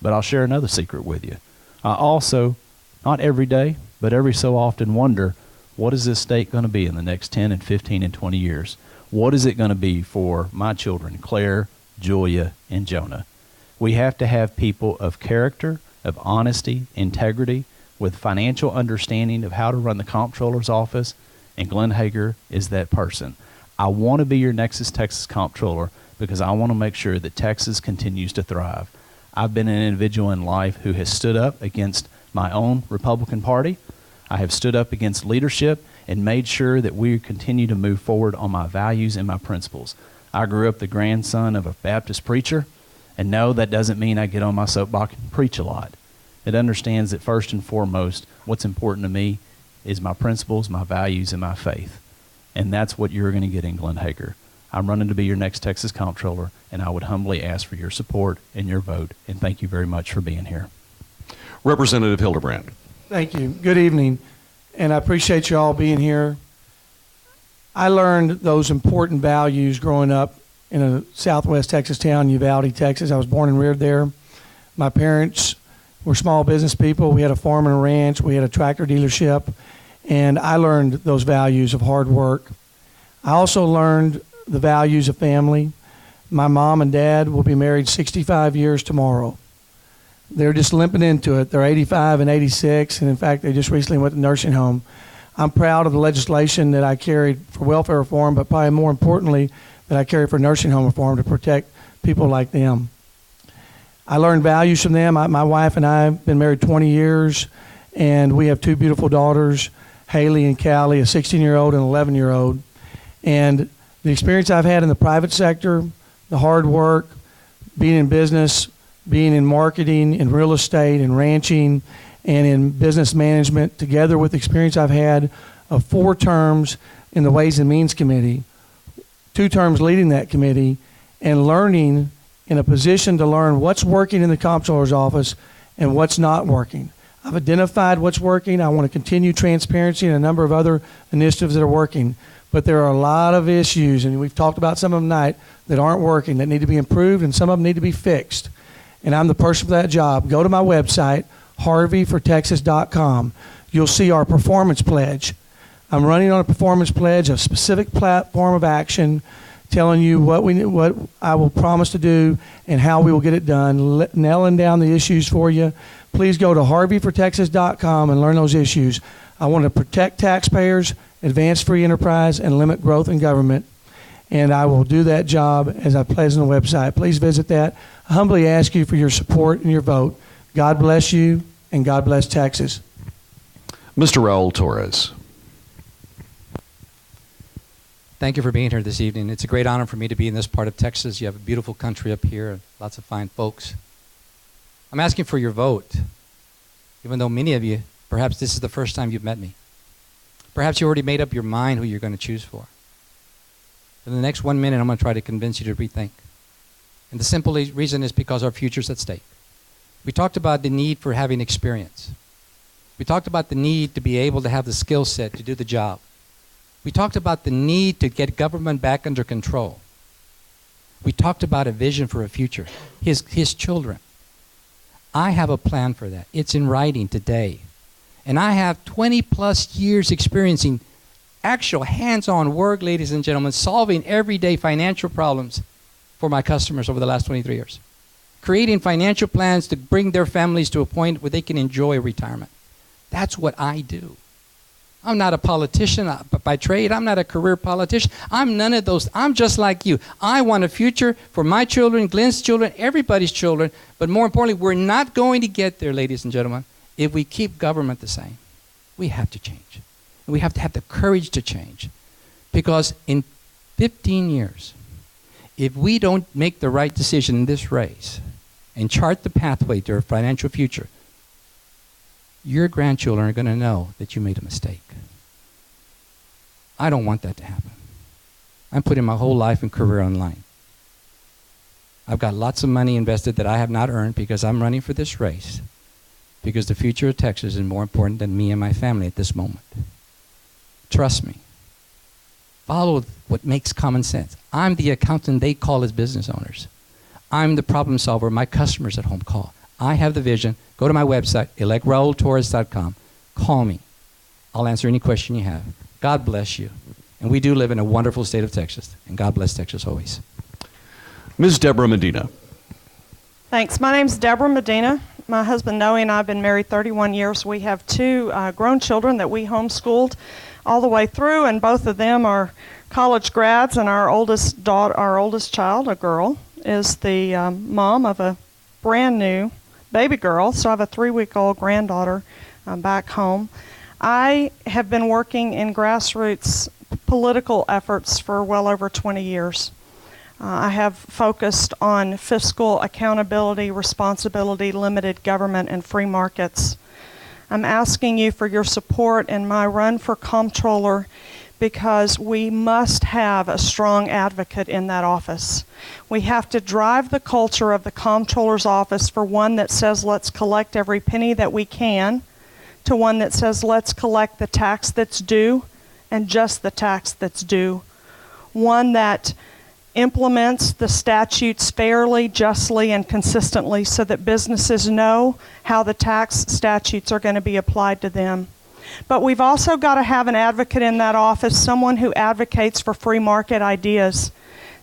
But I'll share another secret with you. I also, not every day, but every so often wonder, what is this state going to be in the next 10 and 15 and 20 years? What is it going to be for my children, Claire, Julia, and Jonah? We have to have people of character, of honesty, integrity, with financial understanding of how to run the comptroller's office, and Glenn Hager is that person. I want to be your Nexus Texas comptroller because I want to make sure that Texas continues to thrive. I've been an individual in life who has stood up against my own Republican Party. I have stood up against leadership and made sure that we continue to move forward on my values and my principles. I grew up the grandson of a Baptist preacher, and no, that doesn't mean I get on my soapbox and preach a lot. It understands that first and foremost, what's important to me is my principles, my values, and my faith. And that's what you're going to get in Glenn Hager. I'm running to be your next Texas comptroller, and I would humbly ask for your support and your vote. And thank you very much for being here. Representative Hildebrand. Thank you. Good evening. And I appreciate you all being here. I learned those important values growing up in a southwest Texas town, Uvalde, Texas. I was born and reared there. My parents were small business people. We had a farm and a ranch. We had a tractor dealership. And I learned those values of hard work. I also learned the values of family. My mom and dad will be married 65 years tomorrow. They're just limping into it. They're 85 and 86, and in fact, they just recently went to nursing home. I'm proud of the legislation that I carried for welfare reform, but probably more importantly, that I carried for nursing home reform to protect people like them. I learned values from them. My wife and I have been married 20 years, and we have two beautiful daughters, Haley and Callie, a 16-year-old and an 11-year-old. And the experience I've had in the private sector, the hard work, being in business, being in marketing, in real estate, in ranching, and in business management, together with the experience I've had of 4 terms in the Ways and Means Committee, 2 terms leading that committee, and learning in a position to learn what's working in the comptroller's office and what's not working. I've identified what's working. I want to continue transparency and a number of other initiatives that are working. But there are a lot of issues, and we've talked about some of them tonight, that aren't working, that need to be improved, and some of them need to be fixed. And I'm the person for that job. Go to my website, harveyfortexas.com. You'll see our performance pledge. I'm running on a performance pledge, a specific platform of action, telling you what I will promise to do and how we will get it done, nailing down the issues for you. Please go to harveyfortexas.com and learn those issues. I want to protect taxpayers, advance free enterprise, and limit growth in government. And I will do that job as I pledge on the website. Please visit that. I humbly ask you for your support and your vote. God bless you, and God bless Texas. Mr. Raul Torres. Thank you for being here this evening. It's a great honor for me to be in this part of Texas. You have a beautiful country up here, lots of fine folks. I'm asking for your vote, even though many of you, perhaps this is the first time you've met me. Perhaps you already made up your mind who you're going to choose for. In the next 1 minute, I'm going to try to convince you to rethink. And the simple reason is because our future's at stake. We talked about the need for having experience. We talked about the need to be able to have the skill set to do the job. We talked about the need to get government back under control. We talked about a vision for a future, his children. I have a plan for that. It's in writing today. And I have 20 plus years experiencing actual hands-on work, ladies and gentlemen, solving everyday financial problems for my customers over the last 23 years. Creating financial plans to bring their families to a point where they can enjoy retirement. That's what I do. I'm not a politician by trade. I'm not a career politician. I'm none of those. I'm just like you. I want a future for my children, Glenn's children, everybody's children. But more importantly, we're not going to get there, ladies and gentlemen, if we keep government the same. We have to change. And we have to have the courage to change. Because in 15 years, if we don't make the right decision in this race and chart the pathway to our financial future, your grandchildren are going to know that you made a mistake. I don't want that to happen. I'm putting my whole life and career on the line. I've got lots of money invested that I have not earned because I'm running for this race, because the future of Texas is more important than me and my family at this moment. Trust me. Follow what makes common sense. I'm the accountant they call as business owners. I'm the problem solver my customers at home call. I have the vision. Go to my website, electraultorres.com. Call me. I'll answer any question you have. God bless you. And we do live in a wonderful state of Texas. And God bless Texas always. Ms. Deborah Medina. Thanks. My name's Deborah Medina. My husband Noe and I have been married 31 years. We have two grown children that we homeschooled all the way through, and both of them are college grads. And our oldest child, a girl, is the mom of a brand new baby girl. So I have a 3-week-old granddaughter back home. I have been working in grassroots political efforts for well over 20 years. I have focused on fiscal accountability, responsibility, limited government, and free markets. I'm asking you for your support in my run for Comptroller because we must have a strong advocate in that office. We have to drive the culture of the Comptroller's office for one that says let's collect every penny that we can, to one that says let's collect the tax that's due and just the tax that's due. One that implements the statutes fairly, justly, and consistently so that businesses know how the tax statutes are going to be applied to them. But we've also got to have an advocate in that office, someone who advocates for free market ideas.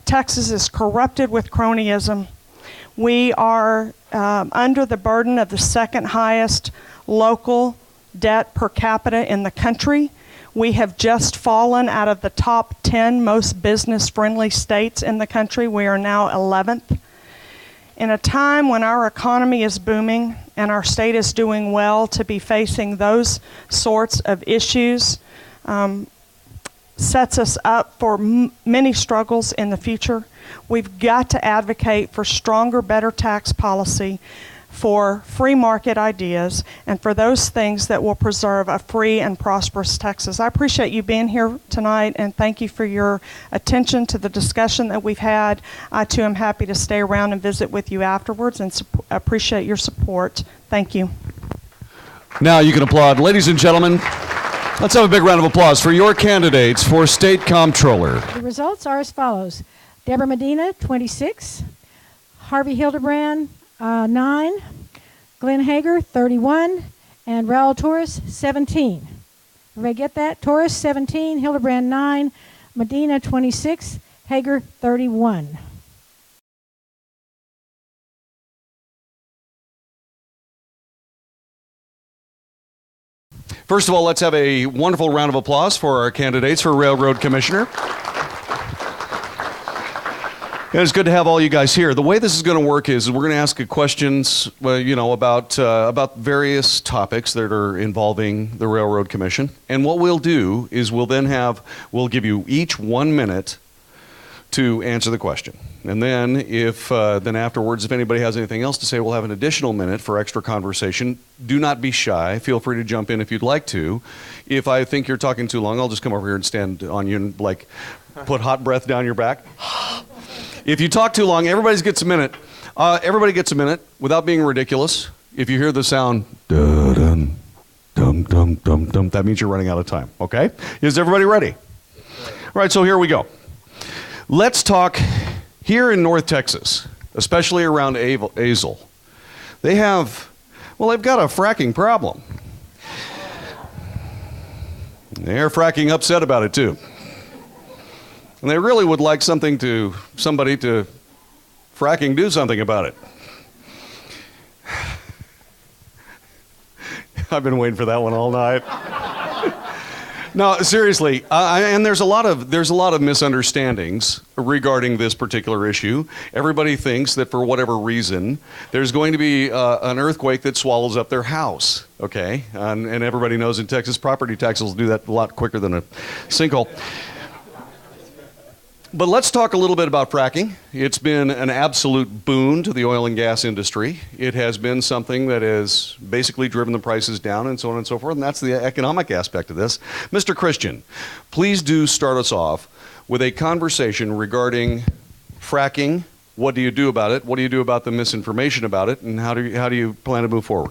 Texas is corrupted with cronyism. We are under the burden of the second highest local debt per capita in the country. We have just fallen out of the top 10 most business-friendly states in the country. We are now 11th. In a time when our economy is booming and our state is doing well, to be facing those sorts of issues sets us up for many struggles in the future. We've got to advocate for stronger, better tax policy, for free market ideas, and for those things that will preserve a free and prosperous Texas. I appreciate you being here tonight, and thank you for your attention to the discussion that we've had. I, too, am happy to stay around and visit with you afterwards, and appreciate your support. Thank you. Now you can applaud. Ladies and gentlemen, let's have a big round of applause for your candidates for State Comptroller. The results are as follows. Deborah Medina, 26. Harvey Hildebrand, 9, Glenn Hager, 31, and Raul Torres, 17. Everybody get that? Torres, 17, Hildebrand, 9, Medina, 26, Hager, 31. First of all, let's have a wonderful round of applause for our candidates for Railroad Commissioner. It's good to have all you guys here. The way this is going to work is we're going to ask you questions, about various topics that are involving the Railroad Commission. And what we'll do is we'll give you each 1 minute to answer the question. And then then afterwards, if anybody has anything else to say, we'll have an additional minute for extra conversation. Do not be shy. Feel free to jump in if you'd like to. If I think you're talking too long, I'll just come over here and stand on you and put hot breath down your back. If you talk too long, everybody gets a minute. Everybody gets a minute without being ridiculous. If you hear the sound, dun dum dum dum dum, that means you're running out of time. Okay? Is everybody ready? All right, so here we go. Let's talk here in North Texas, especially around Azle. They've got a fracking problem. They're fracking upset about it too. And they really would like somebody to fracking do something about it. I've been waiting for that one all night. No, seriously, and there's a lot of misunderstandings regarding this particular issue. Everybody thinks that for whatever reason, there's going to be an earthquake that swallows up their house. Okay, and everybody knows in Texas, property taxes will do that a lot quicker than a sinkhole. But let's talk a little bit about fracking. It's been an absolute boon to the oil and gas industry. It has been something that has basically driven the prices down and so on and so forth, and that's the economic aspect of this. Mr. Christian, please do start us off with a conversation regarding fracking. What do you do about it? What do you do about the misinformation about it? And how do you plan to move forward?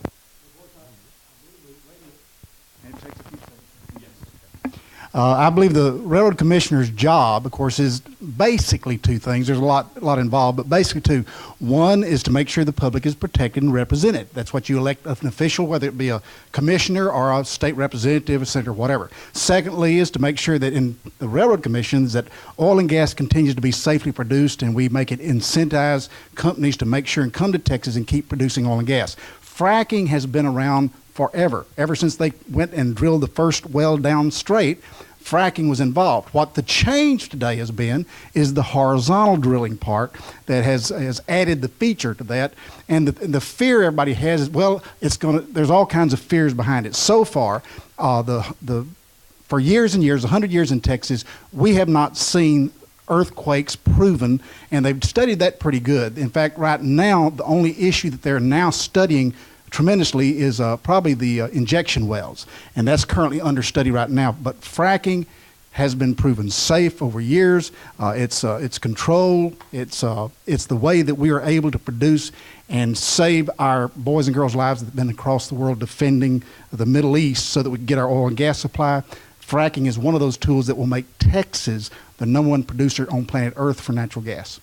I believe the Railroad Commissioner's job, of course, is basically two things. There's a lot involved, but basically two. One is to make sure the public is protected and represented. That's what you elect an official, whether it be a commissioner or a state representative, a senator, whatever. Secondly is to make sure that in the Railroad Commissions that oil and gas continues to be safely produced, and we make it incentivize companies to make sure and come to Texas and keep producing oil and gas. Fracking has been around forever. Ever since they went and drilled the first well down straight, fracking was involved. What the change today has been is the horizontal drilling part that has added the feature to that. And the fear everybody has is, well, there's all kinds of fears behind it. So far, for years and years, 100 years in Texas, we have not seen earthquakes proven, and they've studied that pretty good. In fact, right now, the only issue that they're now studying tremendously is probably the injection wells, and that's currently under study right now. But fracking has been proven safe over years. It's controlled. It's the way that we are able to produce and save our boys and girls' lives that have been across the world defending the Middle East so that we can get our oil and gas supply. Fracking is one of those tools that will make Texas the #1 producer on planet Earth for natural gas.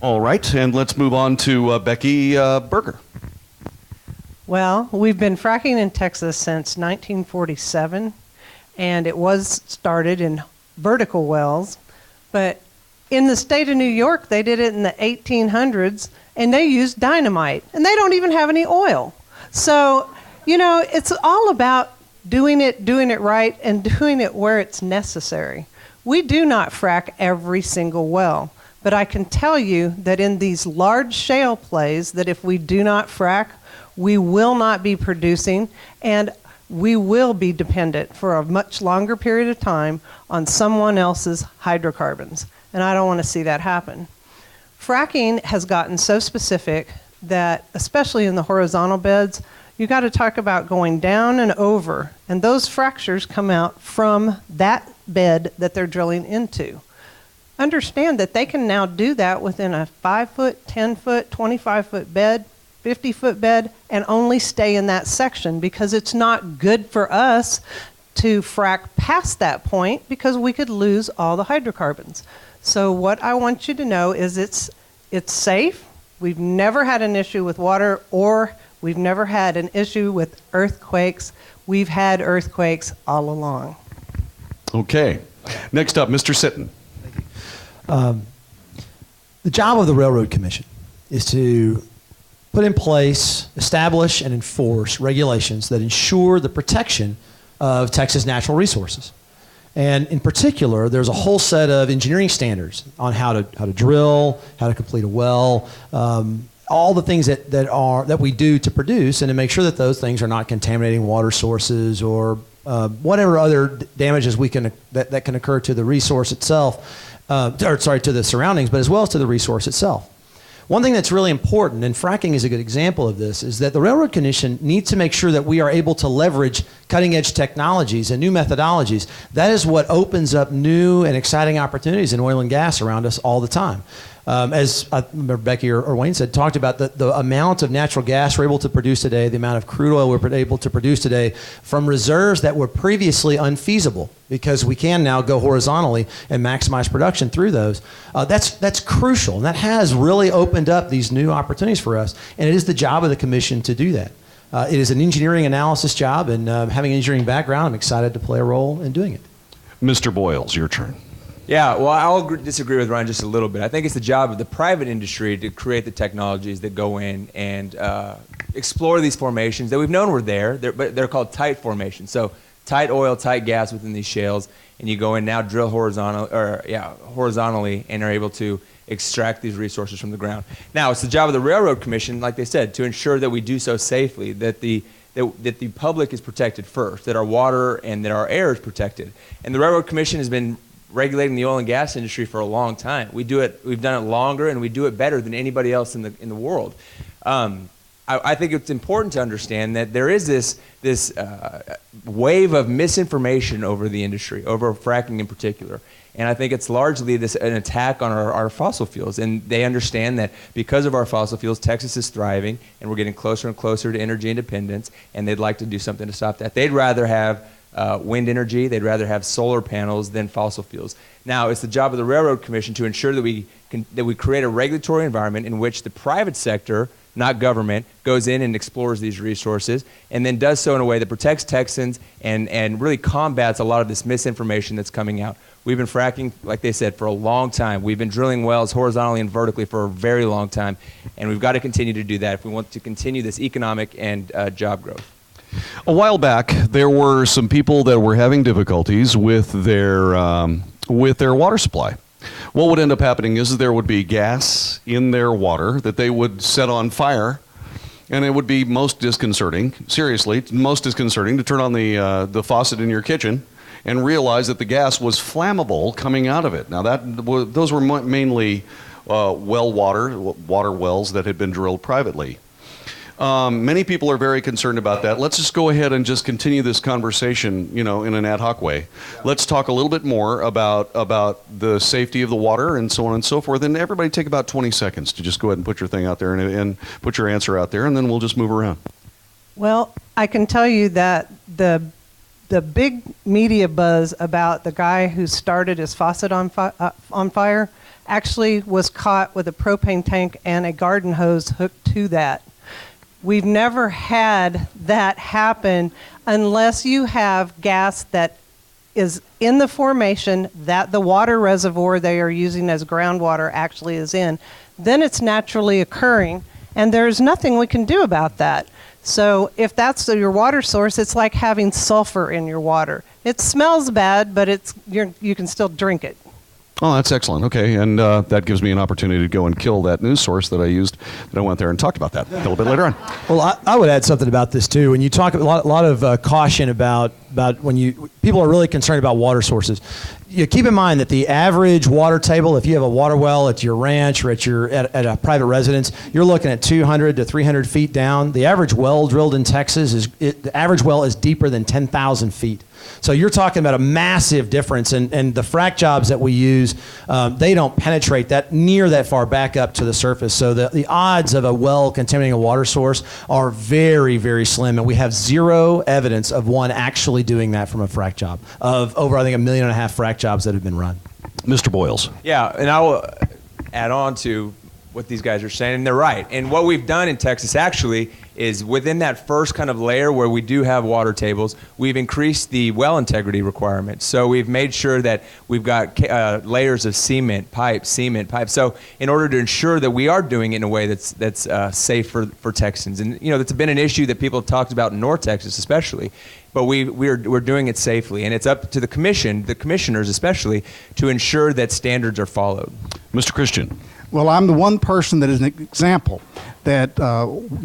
All right, and let's move on to Becky Berger. Well, we've been fracking in Texas since 1947, and it was started in vertical wells. But in the state of New York, they did it in the 1800s, and they used dynamite, and they don't even have any oil. So, it's all about doing it right, and doing it where it's necessary. We do not frack every single well, but I can tell you that in these large shale plays, that if we do not frack, we will not be producing, and we will be dependent for a much longer period of time on someone else's hydrocarbons, and I don't want to see that happen. Fracking has gotten so specific that, especially in the horizontal beds, you got to talk about going down and over, and those fractures come out from that bed that they're drilling into. Understand that they can now do that within a 5-foot, 10-foot, 25-foot bed, 50-foot bed, and only stay in that section, because it's not good for us to frack past that point, because we could lose all the hydrocarbons. So what I want you to know is it's safe. We've never had an issue with water, or we've never had an issue with earthquakes. We've had earthquakes all along. Okay. Next up, Mr. Sitton. The job of the Railroad Commission is to put in place, establish, and enforce regulations that ensure the protection of Texas natural resources. And in particular, there's a whole set of engineering standards on how to drill, how to complete a well, all the things that we do to produce, and to make sure that those things are not contaminating water sources or whatever other damages that can occur to the resource itself, to the surroundings, but as well as to the resource itself. One thing that's really important, and fracking is a good example of this, is that the Railroad Commission needs to make sure that we are able to leverage cutting-edge technologies and new methodologies. That is what opens up new and exciting opportunities in oil and gas around us all the time. As I remember Becky or Wayne said, talked about the amount of natural gas we're able to produce today, the amount of crude oil we're able to produce today from reserves that were previously unfeasible, because we can now go horizontally and maximize production through those. That's crucial, and that has really opened up these new opportunities for us, and it is the job of the Commission to do that. It is an engineering analysis job, and having an engineering background, I'm excited to play a role in doing it. Mr. Boyles, your turn. Yeah, well, I'll disagree with Ryan just a little bit. I think it's the job of the private industry to create the technologies that go in and explore these formations that we've known were there, but they're called tight formations. So tight oil, tight gas within these shales, and you go in now, drill horizontally, and are able to extract these resources from the ground. Now, it's the job of the Railroad Commission, like they said, to ensure that we do so safely, that the public is protected first, that our water and that our air is protected. And the Railroad Commission has been regulating the oil and gas industry for a long time. We've done it longer, and we do it better than anybody else in the world. I think it's important to understand that there is this wave of misinformation over the industry, over fracking in particular. And I think it's largely an attack on our fossil fuels. And they understand that because of our fossil fuels, Texas is thriving, and we're getting closer and closer to energy independence, and they'd like to do something to stop that. They'd rather have wind energy. They'd rather have solar panels than fossil fuels. Now, it's the job of the Railroad Commission to ensure that we create a regulatory environment in which the private sector, not government, goes in and explores these resources and then does so in a way that protects Texans and really combats a lot of this misinformation that's coming out. We've been fracking, like they said, for a long time. We've been drilling wells horizontally and vertically for a very long time, and we've got to continue to do that if we want to continue this economic and job growth. A while back, there were some people that were having difficulties with their water supply. What would end up happening is there would be gas in their water that they would set on fire, and it would be most disconcerting, seriously, most disconcerting to turn on the faucet in your kitchen and realize that the gas was flammable coming out of it. Now, those were mainly water wells that had been drilled privately. Many people are very concerned about that. Let's just go ahead and just continue this conversation, in an ad hoc way. Let's talk a little bit more about the safety of the water and so on and so forth. And everybody take about 20 seconds to just go ahead and put your thing out there and put your answer out there, and then we'll just move around. Well, I can tell you that the big media buzz about the guy who started his faucet on fire actually was caught with a propane tank and a garden hose hooked to that. We've never had that happen unless you have gas that is in the formation that the water reservoir they are using as groundwater actually is in. Then it's naturally occurring, and there's nothing we can do about that. So if that's your water source, it's like having sulfur in your water. It smells bad, but you can still drink it. Oh, that's excellent. Okay, and that gives me an opportunity to go and kill that news source that I used. That I went there and talked about that a little bit later on. Well, I would add something about this too. When you talk a lot of caution about when people are really concerned about water sources. You keep in mind that the average water table, if you have a water well at your ranch or at a private residence, you're looking at 200 to 300 feet down. The average well drilled in Texas the average well is deeper than 10,000 feet. So you're talking about a massive difference, and the frac jobs that we use, they don't penetrate near that far back up to the surface. So the odds of a well contaminating a water source are very, very slim, and we have zero evidence of one actually doing that from a frac job. Of over, I think, 1.5 million frac jobs that have been run. Mr. Boyles. Yeah, and I will add on to what these guys are saying, and they're right. And what we've done in Texas actually is within that first kind of layer where we do have water tables, we've increased the well integrity requirements. So we've made sure that we've got layers of cement pipe. So in order to ensure that we are doing it in a way that's safe for Texans. And that's been an issue that people have talked about in North Texas especially. But we're doing it safely, and it's up to the commissioners especially, to ensure that standards are followed. Mr. Christian. Well, I'm the one person that is an example that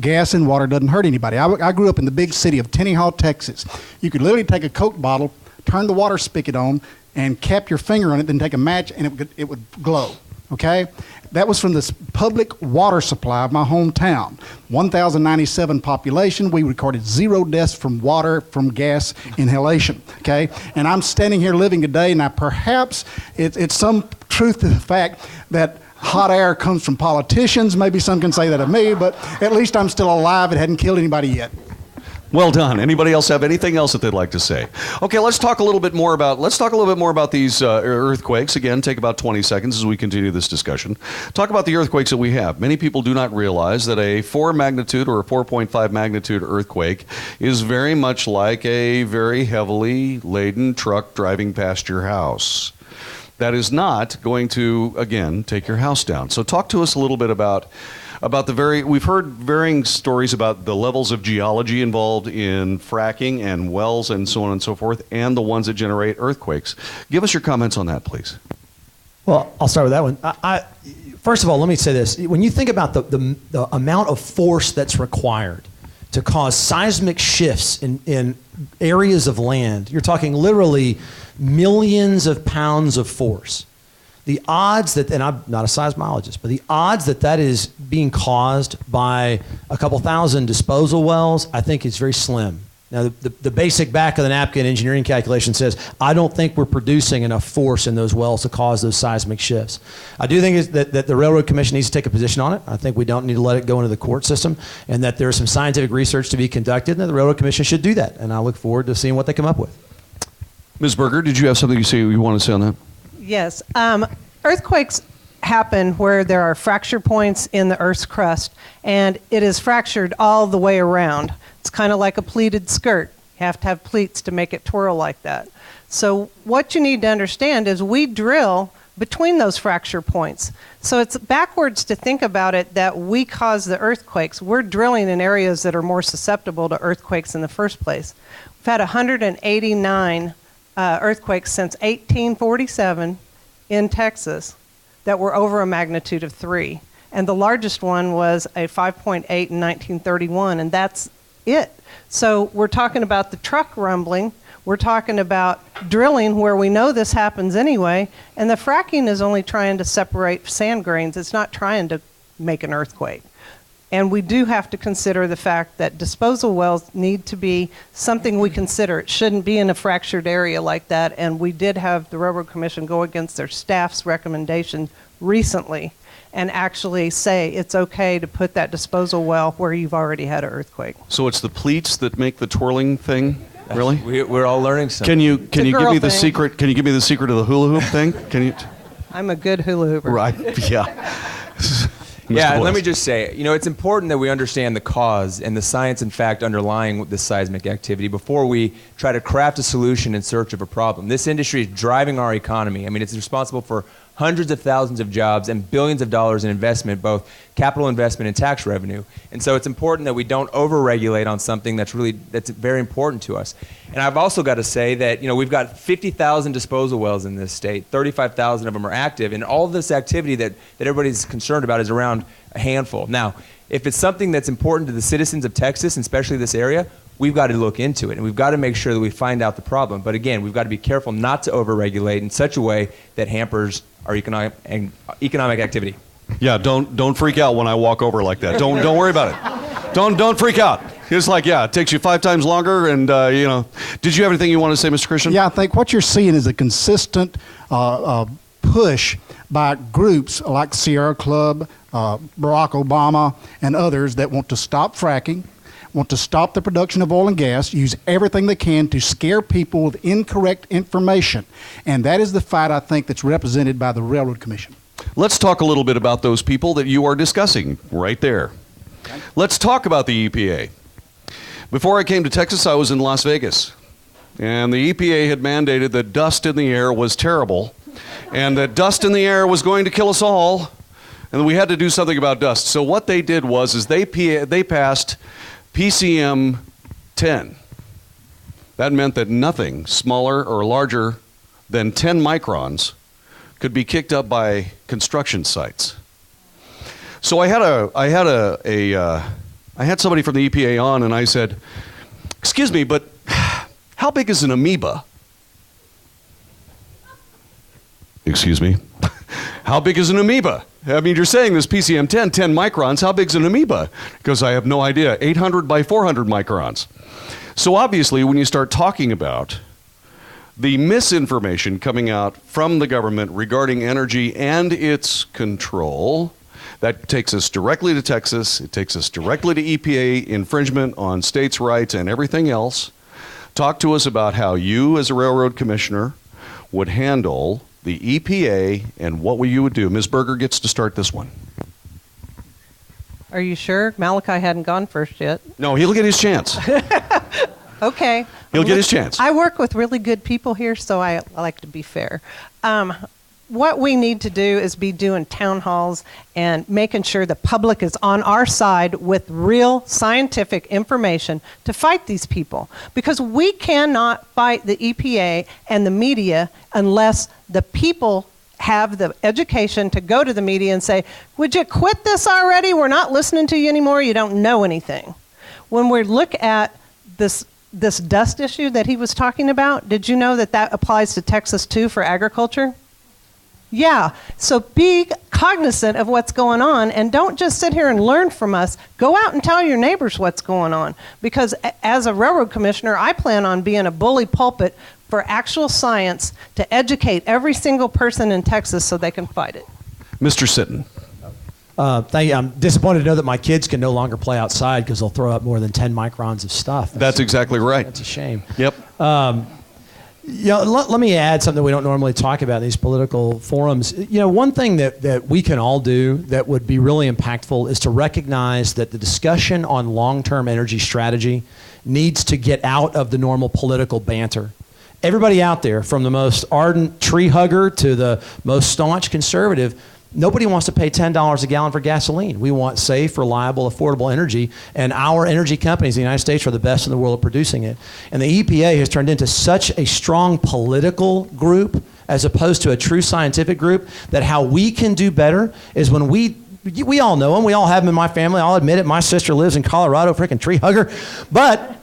gas and water doesn't hurt anybody. I grew up in the big city of Tennehaw, Texas. You could literally take a Coke bottle, turn the water spigot on, and cap your finger on it, then take a match, and it would glow. Okay? That was from the public water supply of my hometown. 1,097 population. We recorded 0 deaths from gas inhalation. Okay? And I'm standing here living today, and perhaps it's some truth to the fact that hot air comes from politicians. Maybe some can say that of me, but at least I'm still alive. It hadn't killed anybody yet. Well done. Anybody else have anything else that they'd like to say? Okay, let's talk a little bit more about these earthquakes. Again, take about 20 seconds as we continue this discussion. Talk about the earthquakes that we have. Many people do not realize that a 4 magnitude or a 4.5 magnitude earthquake is very much like a very heavily laden truck driving past your house. That is not going to, again, take your house down. So talk to us a little bit about we've heard varying stories about the levels of geology involved in fracking and wells and so on and so forth, and the ones that generate earthquakes. Give us your comments on that, please. Well, I'll start with that one. First of all, let me say this. When you think about the amount of force that's required to cause seismic shifts in areas of land, you're talking literally millions of pounds of force. The odds that, and I'm not a seismologist, but the odds that is being caused by a couple thousand disposal wells, I think is very slim. Now, the basic back of the napkin engineering calculation says, I don't think we're producing enough force in those wells to cause those seismic shifts. I do think that the Railroad Commission needs to take a position on it. I think we don't need to let it go into the court system, and that there's some scientific research to be conducted, and that the Railroad Commission should do that. And I look forward to seeing what they come up with. Ms. Berger, did you have something you want to say on that? Yes. Earthquakes happen where there are fracture points in the Earth's crust, and it is fractured all the way around. It's kind of like a pleated skirt. You have to have pleats to make it twirl like that. So what you need to understand is we drill between those fracture points. So it's backwards to think about it that we cause the earthquakes. We're drilling in areas that are more susceptible to earthquakes in the first place. We've had 189 earthquakes since 1847 in Texas that were over a magnitude of 3. And the largest one was a 5.8 in 1931, and that's it. So we're talking about the truck rumbling. We're talking about drilling where we know this happens anyway, and the fracking is only trying to separate sand grains. It's not trying to make an earthquake. And we do have to consider the fact that disposal wells need to be something we consider. It shouldn't be in a fractured area like that, and we did have the Railroad Commission go against their staff's recommendation recently and actually say it's okay to put that disposal well where you've already had an earthquake. So it's the pleats that make the twirling thing? Really? We're all learning something. Can you give me the thing. secret? Can you give me the secret of the hula hoop thing? Can you? I'm a good hula hooper. Right. Yeah. Yeah, and let Bliss. me just say, it's important that we understand the cause and the science and fact underlying this seismic activity before we try to craft a solution in search of a problem. This industry is driving our economy. I mean, it's responsible for hundreds of thousands of jobs and billions of dollars in investment, both capital investment and tax revenue. And so it's important that we don't over-regulate on something that's very important to us. And I've also got to say that, we've got 50,000 disposal wells in this state. 35,000 of them are active. And all this activity that everybody's concerned about is around a handful. Now, if it's something that's important to the citizens of Texas, and especially this area, we've got to look into it, and we've got to make sure that we find out the problem. But again, we've got to be careful not to over-regulate in such a way that hampers our economic activity. Yeah, don't freak out when I walk over like that. Don't worry about it. Don't freak out. It's like, it takes you 5 times longer, and Did you have anything you want to say, Mr. Christian? Yeah, I think what you're seeing is a consistent push by groups like Sierra Club, Barack Obama, and others that want to stop fracking, want to stop the production of oil and gas, use everything they can to scare people with incorrect information. And that is the fight, I think, that's represented by the Railroad Commission. Let's talk a little bit about those people that you are discussing right there. Let's talk about the EPA. Before I came to Texas, I was in Las Vegas. And the EPA had mandated that dust in the air was terrible, and that dust in the air was going to kill us all, and we had to do something about dust. So what they did was they passed PCM 10. That meant that nothing smaller or larger than 10 microns could be kicked up by construction sites. So I had somebody from the EPA on, and I said, "Excuse me, but how big is an amoeba?" Excuse me? How big is an amoeba? I mean, you're saying this PCM 10 microns. How big is an amoeba? Because I have no idea. 800 by 400 microns. So obviously, when you start talking about the misinformation coming out from the government regarding energy and its control, that takes us directly to Texas. It takes us directly to EPA infringement on states' rights and everything else. Talk to us about how you, as a railroad commissioner, would handle the EPA and what you would do. Ms. Berger gets to start this one. Are you sure? Malachi hadn't gone first yet. No, he'll get his chance. Okay. He'll get his chance. I work with really good people here, so I like to be fair. What we need to do is be doing town halls and making sure the public is on our side with real scientific information to fight these people. Because we cannot fight the EPA and the media unless the people have the education to go to the media and say, "Would you quit this already? We're not listening to you anymore. You don't know anything." When we look at this dust issue that he was talking about, did you know that applies to Texas too for agriculture? Yeah, so be cognizant of what's going on, and don't just sit here and learn from us. Go out and tell your neighbors what's going on, because as a railroad commissioner, I plan on being a bully pulpit for actual science to educate every single person in Texas so they can fight it. Mr. Sitton. Thank you. I'm disappointed to know that my kids can no longer play outside because they'll throw up more than 10 microns of stuff. That's exactly right. That's a shame. Yep. Yeah, let me add something we don't normally talk about in these political forums. One thing that we can all do that would be really impactful is to recognize that the discussion on long-term energy strategy needs to get out of the normal political banter. Everybody out there, from the most ardent tree hugger to the most staunch conservative, nobody wants to pay $10 a gallon for gasoline. We want safe, reliable, affordable energy, and our energy companies in the United States are the best in the world at producing it. And the EPA has turned into such a strong political group as opposed to a true scientific group that how we can do better is when we all know them. We all have them in my family. I'll admit it. My sister lives in Colorado, freaking tree hugger. But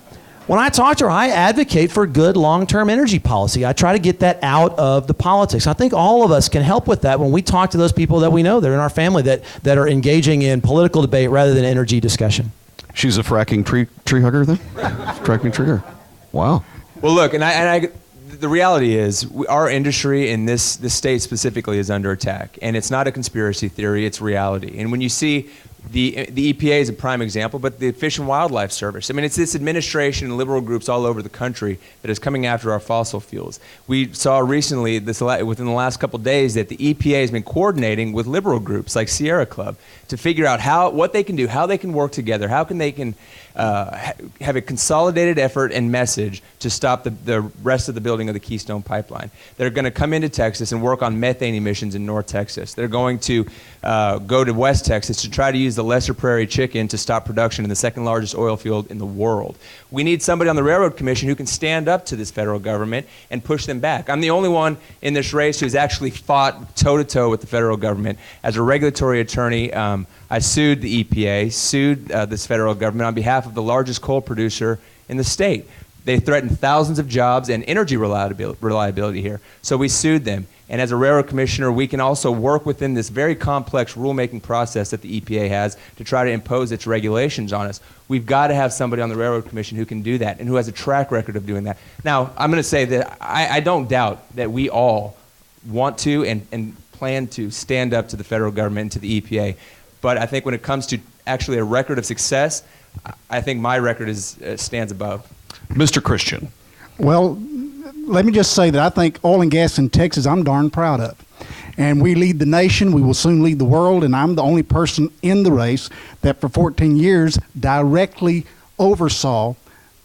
when I talk to her, I advocate for good long-term energy policy. I try to get that out of the politics. I think all of us can help with that when we talk to those people that we know that are in our family that are engaging in political debate rather than energy discussion. She's a fracking tree hugger then? Fracking tree hugger. Wow. Well, look, the reality is our industry in this state specifically is under attack, and it's not a conspiracy theory, it's reality. And when you see the EPA is a prime example, but the Fish and Wildlife Service. I mean, it's this administration and liberal groups all over the country that is coming after our fossil fuels. We saw recently, within the last couple of days, that the EPA has been coordinating with liberal groups like Sierra Club to figure out what they can do, how they can work together, how they can have a consolidated effort and message to stop the rest of the building of the Keystone Pipeline. They're going to come into Texas and work on methane emissions in North Texas. They're going to go to West Texas to try to use the lesser prairie chicken to stop production in the second largest oil field in the world. We need somebody on the Railroad Commission who can stand up to this federal government and push them back. I'm the only one in this race who's actually fought toe-to-toe with the federal government. As a regulatory attorney, I sued the EPA, sued this federal government on behalf of the largest coal producer in the state. They threatened thousands of jobs and energy reliability here, so we sued them. And as a railroad commissioner, we can also work within this very complex rulemaking process that the EPA has to try to impose its regulations on us. We've got to have somebody on the Railroad Commission who can do that and who has a track record of doing that. Now, I'm going to say that I don't doubt that we all want to and plan to stand up to the federal government and to the EPA. But I think when it comes to actually a record of success, I think my record stands above. Mr. Christian. Well, let me just say that I think oil and gas in Texas I'm darn proud of. And we lead the nation. We will soon lead the world. And I'm the only person in the race that for 14 years directly oversaw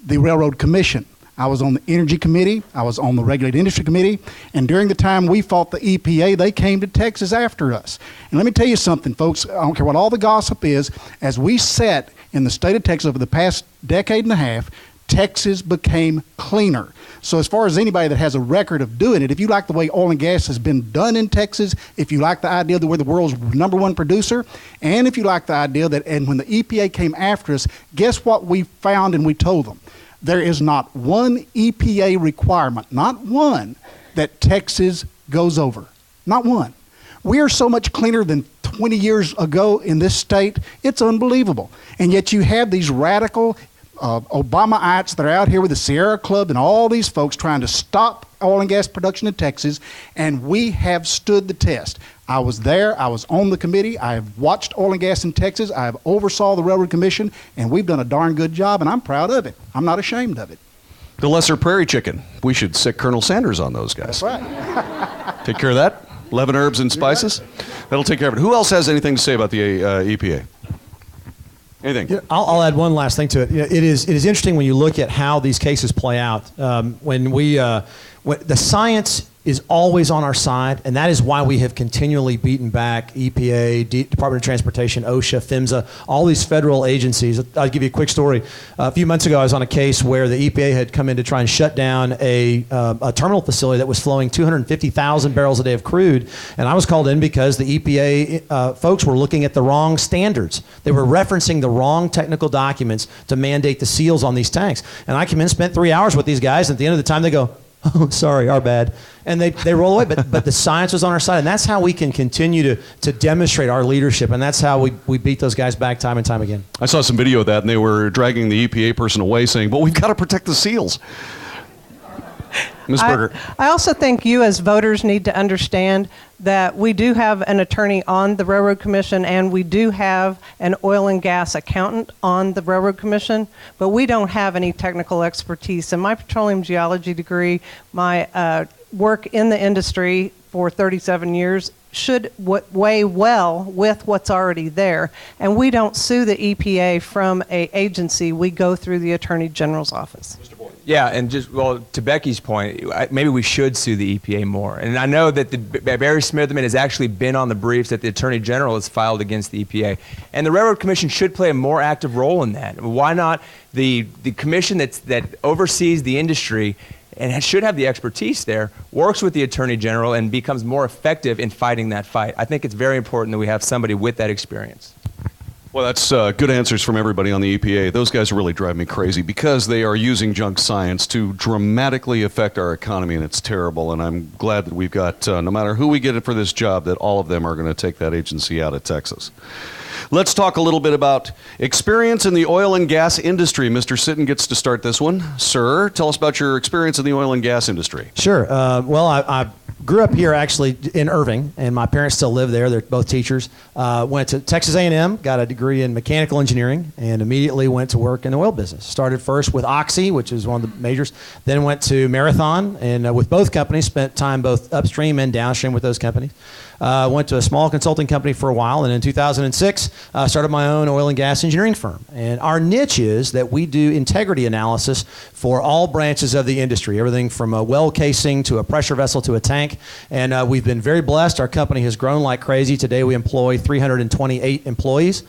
the Railroad Commission. I was on the Energy Committee. I was on the Regulated Industry Committee. And during the time we fought the EPA, they came to Texas after us. And let me tell you something, folks. I don't care what all the gossip is. As we sat in the state of Texas over the past decade and a half, Texas became cleaner. So as far as anybody that has a record of doing it, if you like the way oil and gas has been done in Texas, if you like the idea that we're the world's #1 producer, and if you like the idea that, and when the EPA came after us, guess what we found and we told them? There is not one EPA requirement, not one, that Texas goes over. Not one. We are so much cleaner than 20 years ago in this state, it's unbelievable. And yet you have these radical Obamaites that are out here with the Sierra Club and all these folks trying to stop oil and gas production in Texas, and we have stood the test. I was there. I was on the committee. I have watched oil and gas in Texas. I have oversaw the Railroad Commission, and we've done a darn good job, and I'm proud of it. I'm not ashamed of it. The lesser prairie chicken. We should sick Colonel Sanders on those guys. That's right. Take care of that. 11 herbs and spices. That'll take care of it. Who else has anything to say about the EPA? Anything? Yeah, I'll add one last thing to it. It is interesting when you look at how these cases play out. When the science is always on our side, and that is why we have continually beaten back EPA, Department of Transportation, OSHA, PHMSA, all these federal agencies. I'll give you a quick story. A few months ago, I was on a case where the EPA had come in to try and shut down a terminal facility that was flowing 250,000 barrels a day of crude, and I was called in because the EPA folks were looking at the wrong standards. They were referencing the wrong technical documents to mandate the seals on these tanks. And I came in, spent 3 hours with these guys, and at the end of the time, they go, "Oh, sorry, our bad." And they roll away, but the science was on our side, and that's how we can continue to demonstrate our leadership, and that's how we beat those guys back time and time again. I saw some video of that, and they were dragging the EPA person away saying, "But we've got to protect the seals." Ms. Berger. I also think you as voters need to understand that we do have an attorney on the Railroad Commission, and we do have an oil and gas accountant on the Railroad Commission, but we don't have any technical expertise. In my petroleum geology degree, my work in the industry for 37 years should weigh well with what's already there. And we don't sue the EPA from an agency. We go through the Attorney General's office. Yeah, and just, well, to Becky's point, maybe we should sue the EPA more. And I know that Barry Smitherman has actually been on the briefs that the Attorney General has filed against the EPA. And the Railroad Commission should play a more active role in that. Why not the commission that oversees the industry and should have the expertise there, works with the Attorney General and becomes more effective in fighting that fight? I think it's very important that we have somebody with that experience. Well, that's good answers from everybody on the EPA. Those guys really drive me crazy because they are using junk science to dramatically affect our economy, and it's terrible. And I'm glad that we've got, no matter who we get for this job, that all of them are going to take that agency out of Texas. Let's talk a little bit about experience in the oil and gas industry. Mr. Sitton gets to start this one. Sir, tell us about your experience in the oil and gas industry. Sure. Well, I grew up here actually in Irving, and my parents still live there. They're both teachers. Went to Texas A&M, got a degree in mechanical engineering, and immediately went to work in the oil business. Started first with Oxy, which is one of the majors, then went to Marathon, and with both companies, spent time both upstream and downstream with those companies. Went to a small consulting company for a while, and in 2006, started my own oil and gas engineering firm. And our niche is that we do integrity analysis for all branches of the industry, everything from a well casing to a pressure vessel to a tank. And we've been very blessed. Our company has grown like crazy. Today we employ 328 employees,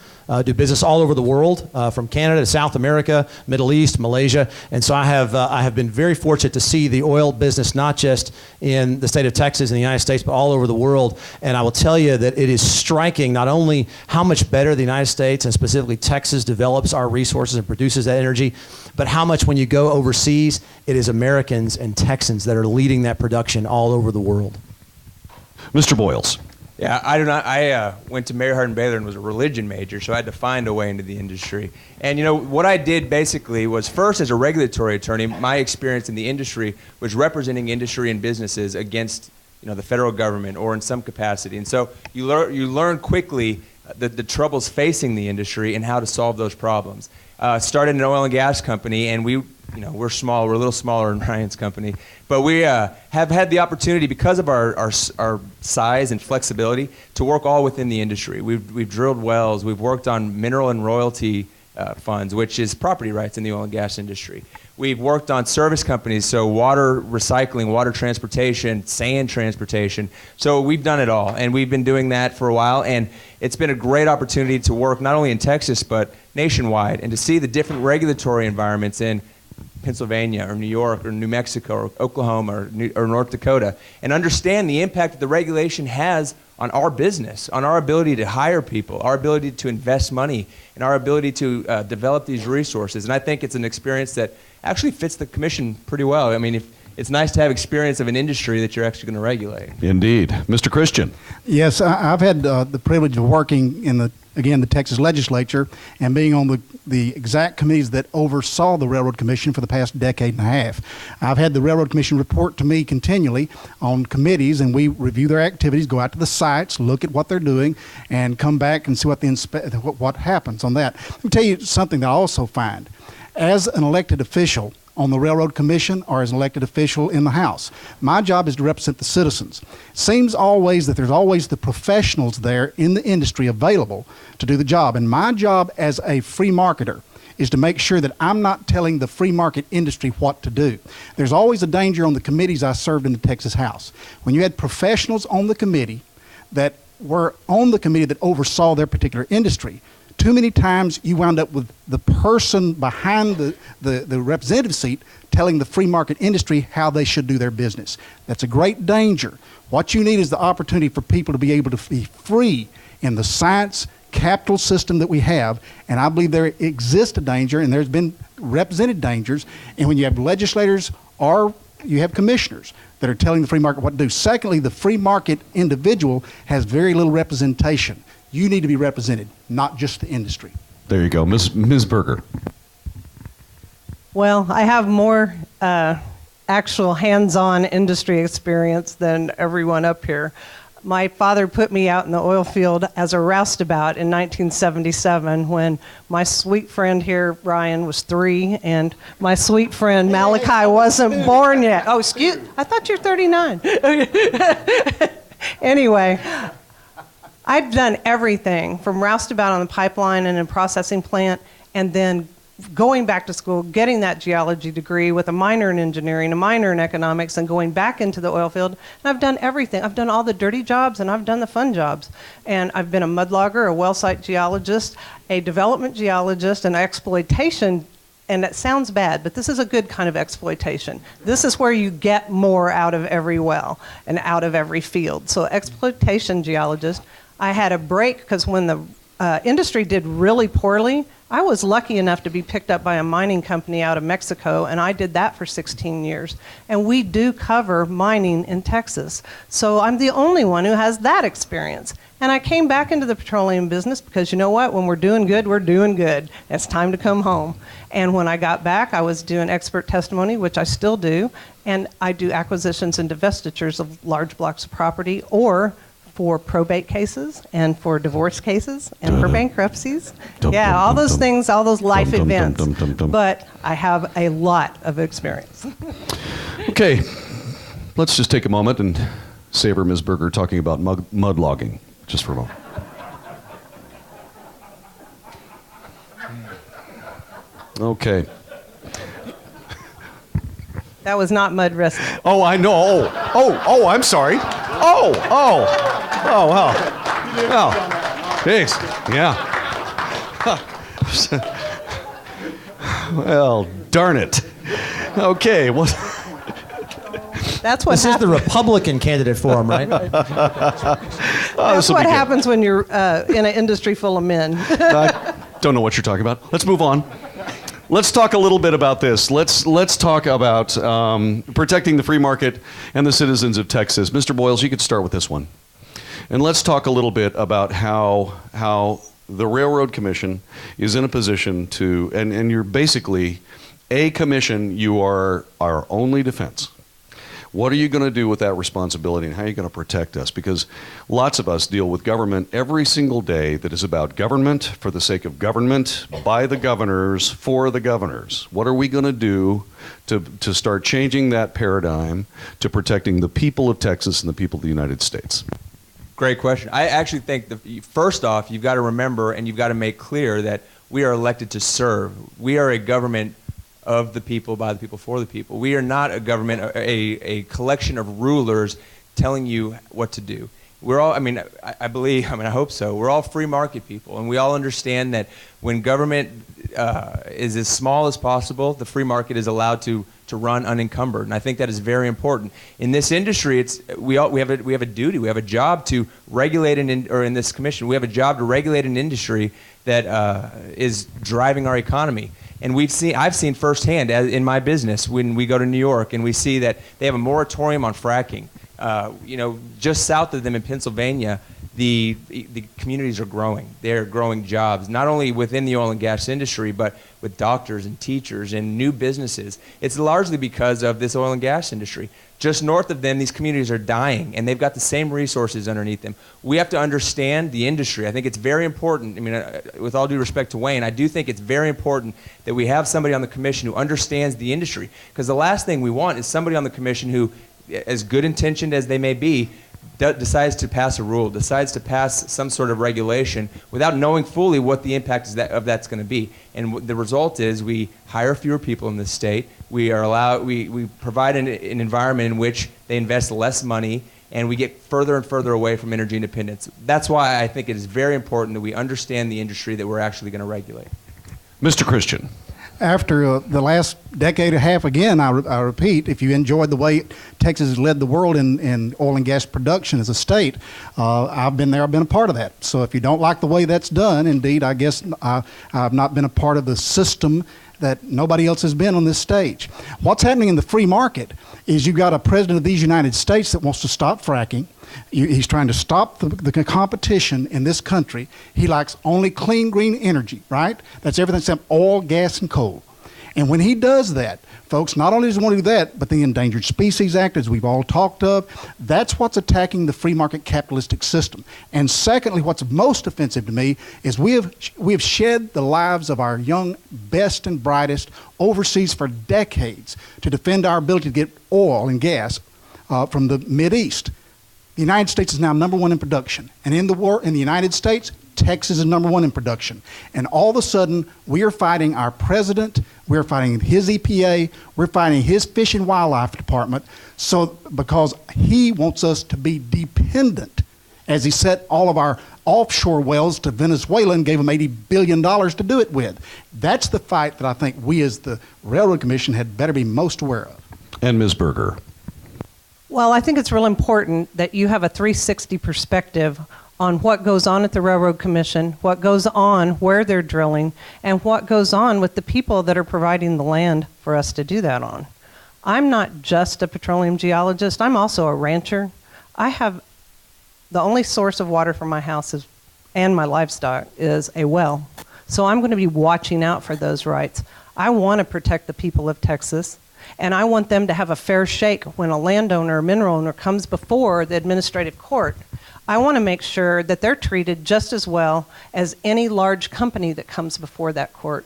do business all over the world, from Canada to South America, Middle East, Malaysia. And so I have been very fortunate to see the oil business not just in the state of Texas and the United States, but all over the world. And I will tell you that it is striking not only how much better the United States and specifically Texas develops our resources and produces that energy, but how much when you go overseas, it is Americans and Texans that are leading that production all over the world. Mr. Boyles. Yeah, I do not. I went to Mary Hardin Baylor and was a religion major, so I had to find a way into the industry. And what I did basically was, first as a regulatory attorney, my experience in the industry was representing industry and businesses against the federal government or in some capacity. And so you learn quickly the troubles facing the industry and how to solve those problems. Started an oil and gas company, and we're small. We're a little smaller than Ryan's company, but we have had the opportunity, because of our size and flexibility, to work all within the industry. We've drilled wells. We've worked on mineral and royalty funds, which is property rights in the oil and gas industry. We've worked on service companies, so water recycling, water transportation, sand transportation. So we've done it all, and we've been doing that for a while, and it's been a great opportunity to work not only in Texas but nationwide, and to see the different regulatory environments in Pennsylvania or New York or New Mexico or Oklahoma or North Dakota, and understand the impact that the regulation has on our business, on our ability to hire people, our ability to invest money, and our ability to develop these resources. And I think it's an experience that actually fits the commission pretty well. I mean, it's nice to have experience of an industry that you're actually going to regulate. Indeed. Mr. Christian. Yes, I've had the privilege of working in the Texas legislature and being on the exact committees that oversaw the Railroad Commission for the past decade and a half. I've had the Railroad Commission report to me continually on committees, and we review their activities, go out to the sites, look at what they're doing, and come back and see what happens on that. Let me tell you something that I also find. As an elected official on the Railroad Commission or as an elected official in the House, my job is to represent the citizens. Seems always that there's always the professionals there in the industry available to do the job. And my job as a free marketer is to make sure that I'm not telling the free market industry what to do. There's always a danger on the committees I served in the Texas House. When you had professionals on the committee that were on the committee that oversaw their particular industry, too many times you wound up with the person behind the representative seat telling the free market industry how they should do their business. That's a great danger. What you need is the opportunity for people to be able to be free in the science capital system that we have, and I believe there exists a danger, and there's been represented dangers, and when you have legislators or you have commissioners that are telling the free market what to do. Secondly, the free market individual has very little representation. You need to be represented, not just the industry. There you go. Ms. Berger. Well, I have more actual hands-on industry experience than everyone up here. My father put me out in the oil field as a roustabout in 1977 when my sweet friend here, Ryan, was 3, and my sweet friend Malachi wasn't born yet. Oh, excuse, I thought you were 39. Anyway, I've done everything from roustabout on the pipeline and in processing plant, and then going back to school, getting that geology degree with a minor in engineering, a minor in economics, and going back into the oil field. And I've done everything. I've done all the dirty jobs, and I've done the fun jobs. And I've been a mudlogger, a well site geologist, a development geologist, an exploitation. And that sounds bad, but this is a good kind of exploitation. This is where you get more out of every well and out of every field. So exploitation geologist. I had a break because when the industry did really poorly, I was lucky enough to be picked up by a mining company out of Mexico, and I did that for 16 years. And we do cover mining in Texas. So I'm the only one who has that experience. And I came back into the petroleum business because you know what? When we're doing good, we're doing good. It's time to come home. And when I got back, I was doing expert testimony, which I still do, and I do acquisitions and divestitures of large blocks of property, or for probate cases and for divorce cases and for bankruptcies. Yeah, all those things, all those life events. But I have a lot of experience. Okay, let's just take a moment and savor Ms. Berger talking about mud logging, just for a moment. Okay. That was not mud wrestling. Oh, I know. Oh, I'm sorry. Oh, well. Thanks. Yeah. Well, darn it. Okay, well. That's what This is the Republican candidate forum, right? That's what happens when you're in an industry full of men. I don't know what you're talking about. Let's move on. Let's talk a little bit about this. Let's talk about protecting the free market and the citizens of Texas. Mr. Boyles, you could start with this one. And let's talk a little bit about how the Railroad Commission is in a position to, and you're basically a commission, you are our only defense. What are you going to do with that responsibility, and how are you going to protect us? Because lots of us deal with government every single day that is about government, for the sake of government, by the governors, for the governors. What are we going to do to start changing that paradigm to protecting the people of Texas and the people of the United States? Great question. I actually think, first off, you've got to remember and you've got to make clear that we are elected to serve. We are a government of the people, by the people, for the people. We are not a government, a collection of rulers telling you what to do. We're all, I believe, I hope so, we're all free market people, and we all understand that when government is as small as possible, the free market is allowed to run unencumbered, and I think that is very important. In this industry, we have a duty, we have a job to regulate, in this commission, we have a job to regulate an industry that is driving our economy. And I've seen firsthand in my business when we go to New York and we see that they have a moratorium on fracking. Just south of them in Pennsylvania, the communities are growing. They're growing jobs, not only within the oil and gas industry, but with doctors and teachers and new businesses. It's largely because of this oil and gas industry. Just north of them, these communities are dying, and they've got the same resources underneath them. We have to understand the industry. I think it's very important. With all due respect to Wayne, I do think it's very important that we have somebody on the commission who understands the industry, because the last thing we want is somebody on the commission who, as good intentioned as they may be, decides to pass a rule, decides to pass some sort of regulation without knowing fully what the impact of that's going to be. And the result is we hire fewer people in this state. We provide an environment in which they invest less money, and we get further and further away from energy independence. That's why I think it is very important that we understand the industry that we're actually going to regulate. Mr. Christian. After the last decade and a half, again, I repeat, if you enjoyed the way Texas has led the world in oil and gas production as a state, I've been there, I've been a part of that. So if you don't like the way that's done, indeed, I guess I've not been a part of the system that nobody else has been on this stage. What's happening in the free market is you've got a president of these United States that wants to stop fracking. He's trying to stop the competition in this country. He likes only clean, green energy, right? That's everything except oil, gas, and coal. And when he does that, folks, not only does he want to do that, but the Endangered Species Act, as we've all talked of, that's what's attacking the free market capitalistic system. And secondly, what's most offensive to me is we have shed the lives of our young, best and brightest overseas for decades to defend our ability to get oil and gas from the Mideast. The United States is now number one in production. And in the United States, Texas is number one in production. And all of a sudden, we are fighting our president, we're fighting his EPA, we're fighting his Fish and Wildlife Department, because he wants us to be dependent, as he set all of our offshore wells to Venezuela and gave them $80 billion to do it with. That's the fight that I think we as the Railroad Commission had better be most aware of. And Ms. Berger. Well, I think it's real important that you have a 360 perspective on what goes on at the Railroad Commission, what goes on where they're drilling, and what goes on with the people that are providing the land for us to do that on. I'm not just a petroleum geologist, I'm also a rancher. I have the only source of water for my house and my livestock is a well. So I'm going to be watching out for those rights. I want to protect the people of Texas, and I want them to have a fair shake when a landowner or mineral owner comes before the administrative court. I want to make sure that they're treated just as well as any large company that comes before that court.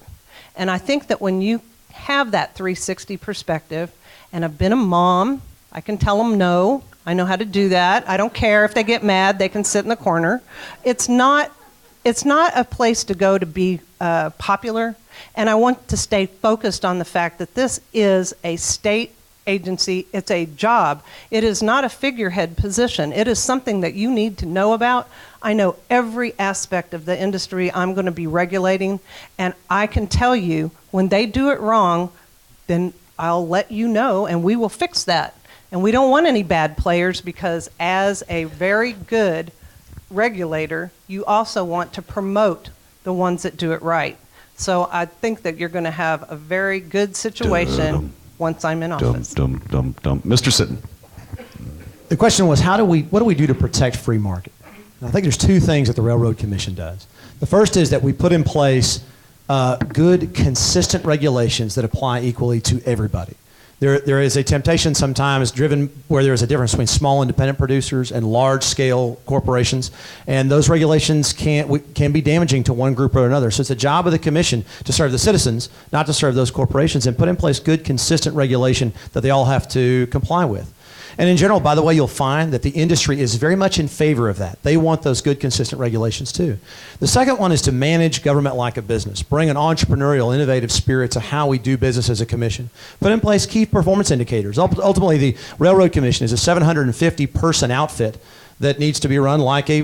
And I think that when you have that 360 perspective, and I've been a mom, I can tell them no, I know how to do that. I don't care if they get mad, they can sit in the corner. It's not a place to go to be popular, and I want to stay focused on the fact that this is a state agency, it's a job. It is not a figurehead position. It is something that you need to know about. I know every aspect of the industry I'm going to be regulating, and I can tell you when they do it wrong, then I'll let you know and we will fix that. And we don't want any bad players, because as a very good regulator, you also want to promote the ones that do it right. So I think that you're going to have a very good situation once I'm in office. Mr. Sitton. The question was, what do we do to protect free market? And I think there's two things that the Railroad Commission does. The first is that we put in place good, consistent regulations that apply equally to everybody. There is a temptation sometimes driven where there is a difference between small independent producers and large-scale corporations, and those regulations can be damaging to one group or another. So it's the job of the commission to serve the citizens, not to serve those corporations, and put in place good, consistent regulation that they all have to comply with. And in general, by the way, you'll find that the industry is very much in favor of that. They want those good, consistent regulations too. The second one is to manage government like a business, bring an entrepreneurial, innovative spirit to how we do business as a commission, put in place key performance indicators. Ultimately, the Railroad Commission is a 750-person outfit that needs to be run like a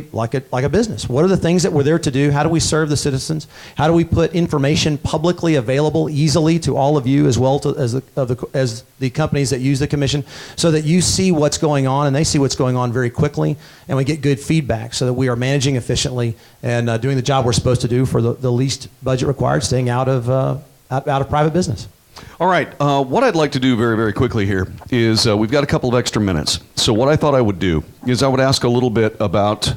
business. What are the things that we're there to do? How do we serve the citizens? How do we put information publicly available easily to all of you, as well as the companies that use the commission, so that you see what's going on and they see what's going on very quickly, and we get good feedback so that we are managing efficiently and doing the job we're supposed to do for the least budget required, staying out of private business. All right, what I'd like to do very, very quickly here is we've got a couple of extra minutes. So what I thought I would do is I would ask a little bit about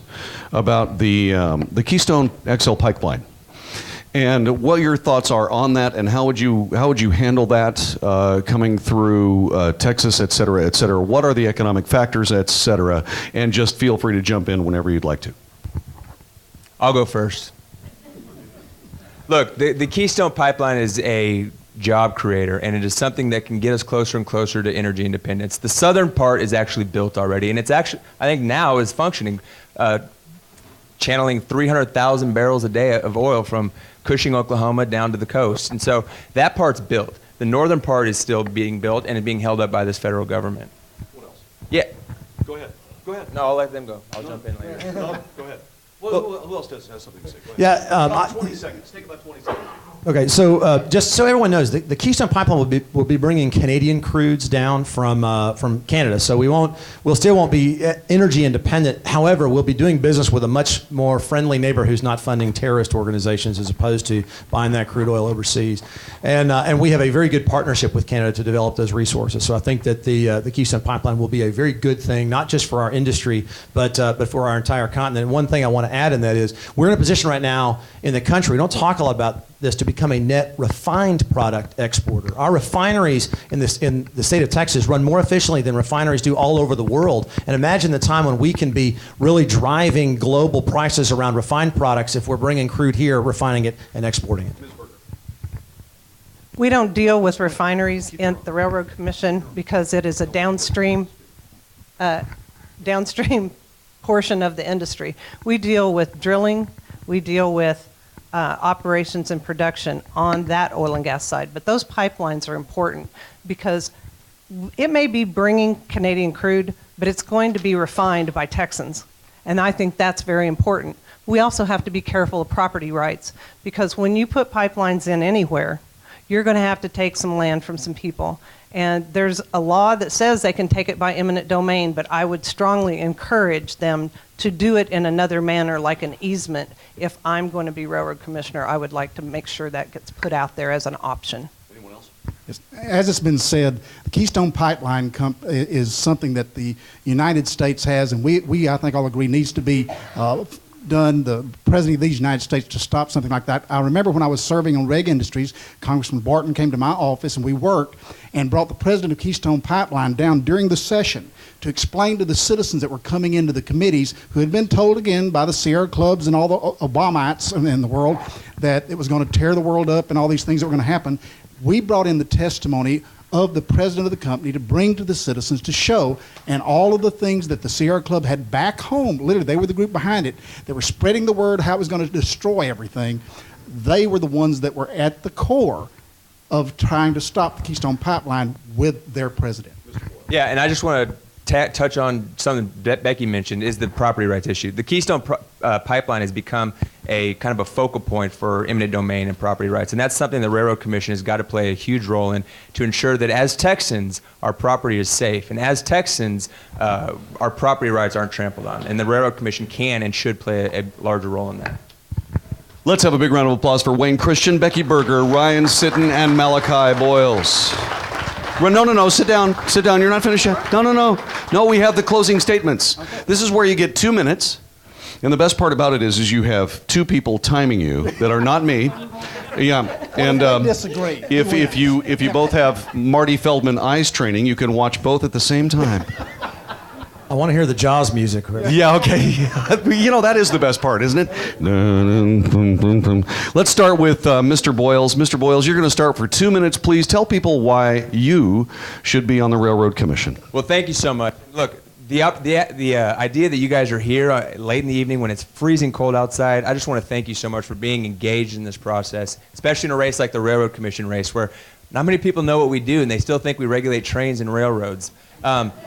the Keystone XL pipeline and what your thoughts are on that, and how would you handle that coming through Texas, et cetera, et cetera. What are the economic factors, et cetera, and just feel free to jump in whenever you'd like to. I'll go first. Look, the Keystone Pipeline is a job creator, and it is something that can get us closer and closer to energy independence. The southern part is actually built already, and it's actually, I think now is functioning, channeling 300,000 barrels a day of oil from Cushing, Oklahoma down to the coast. And so that part's built. The northern part is still being built and being held up by this federal government. What else? Yeah. Go ahead. Go ahead. No, I'll let them go. I'll jump in later. No, go ahead. Who else has something to say? Go ahead. Yeah, about 20 seconds. Take about 20 seconds. Okay, so just so everyone knows, the Keystone Pipeline will be bringing Canadian crudes down from Canada. So we'll still won't be energy independent. However, we'll be doing business with a much more friendly neighbor who's not funding terrorist organizations as opposed to buying that crude oil overseas. And we have a very good partnership with Canada to develop those resources. So I think that the Keystone Pipeline will be a very good thing, not just for our industry, but for our entire continent. And one thing I want to add in that is we're in a position right now in the country. We don't talk a lot about this to become a net refined product exporter. Our refineries in the state of Texas run more efficiently than refineries do all over the world. And imagine the time when we can be really driving global prices around refined products if we're bringing crude here, refining it, and exporting it. We don't deal with refineries in the Railroad Commission because it is a downstream portion of the industry. We deal with drilling, we deal with operations and production on that oil and gas side. But those pipelines are important because it may be bringing Canadian crude, but it's going to be refined by Texans. And I think that's very important. We also have to be careful of property rights because when you put pipelines in anywhere, you're going to have to take some land from some people. And there's a law that says they can take it by eminent domain, but I would strongly encourage them to do it in another manner, like an easement. If I'm going to be railroad commissioner, I would like to make sure that gets put out there as an option. Anyone else? Yes. As it's been said, the Keystone Pipeline is something that the United States has, and we I think all agree needs to be done, the President of the United States, to stop something like that. I remember when I was serving on Reg Industries, Congressman Barton came to my office and we worked and brought the President of Keystone Pipeline down during the session to explain to the citizens that were coming into the committees, who had been told again by the Sierra Clubs and all the Obamites in the world that it was going to tear the world up and all these things that were going to happen. We brought in the testimony of the president of the company to bring to the citizens to show, and all of the things that the Sierra Club had back home, literally they were the group behind it, that were spreading the word how it was going to destroy everything. They were the ones that were at the core of trying to stop the Keystone Pipeline with their president. Yeah, and I just want to touch on something that Becky mentioned, is the property rights issue. The Keystone Pipeline has become a kind of a focal point for eminent domain and property rights, and that's something the Railroad Commission has got to play a huge role in to ensure that as Texans, our property is safe, and as Texans, our property rights aren't trampled on, and the Railroad Commission can and should play a larger role in that. Let's have a big round of applause for Wayne Christian, Becky Berger, Ryan Sitton, and Malachi Boyles. No, sit down. Sit down. You're not finished yet. No, we have the closing statements. Okay. This is where you get 2 minutes. And the best part about it is you have two people timing you that are not me. Yeah. And disagree. If you both have Marty Feldman eyes training, you can watch both at the same time. I want to hear the Jaws music. Yeah, okay. You know, that is the best part, isn't it? Let's start with Mr. Boyles. Mr. Boyles, you're going to start for 2 minutes. Please tell people why you should be on the Railroad Commission. Well, thank you so much. Look, the idea that you guys are here late in the evening when it's freezing cold outside, I just want to thank you so much for being engaged in this process, especially in a race like the Railroad Commission race, where not many people know what we do, and they still think we regulate trains and railroads.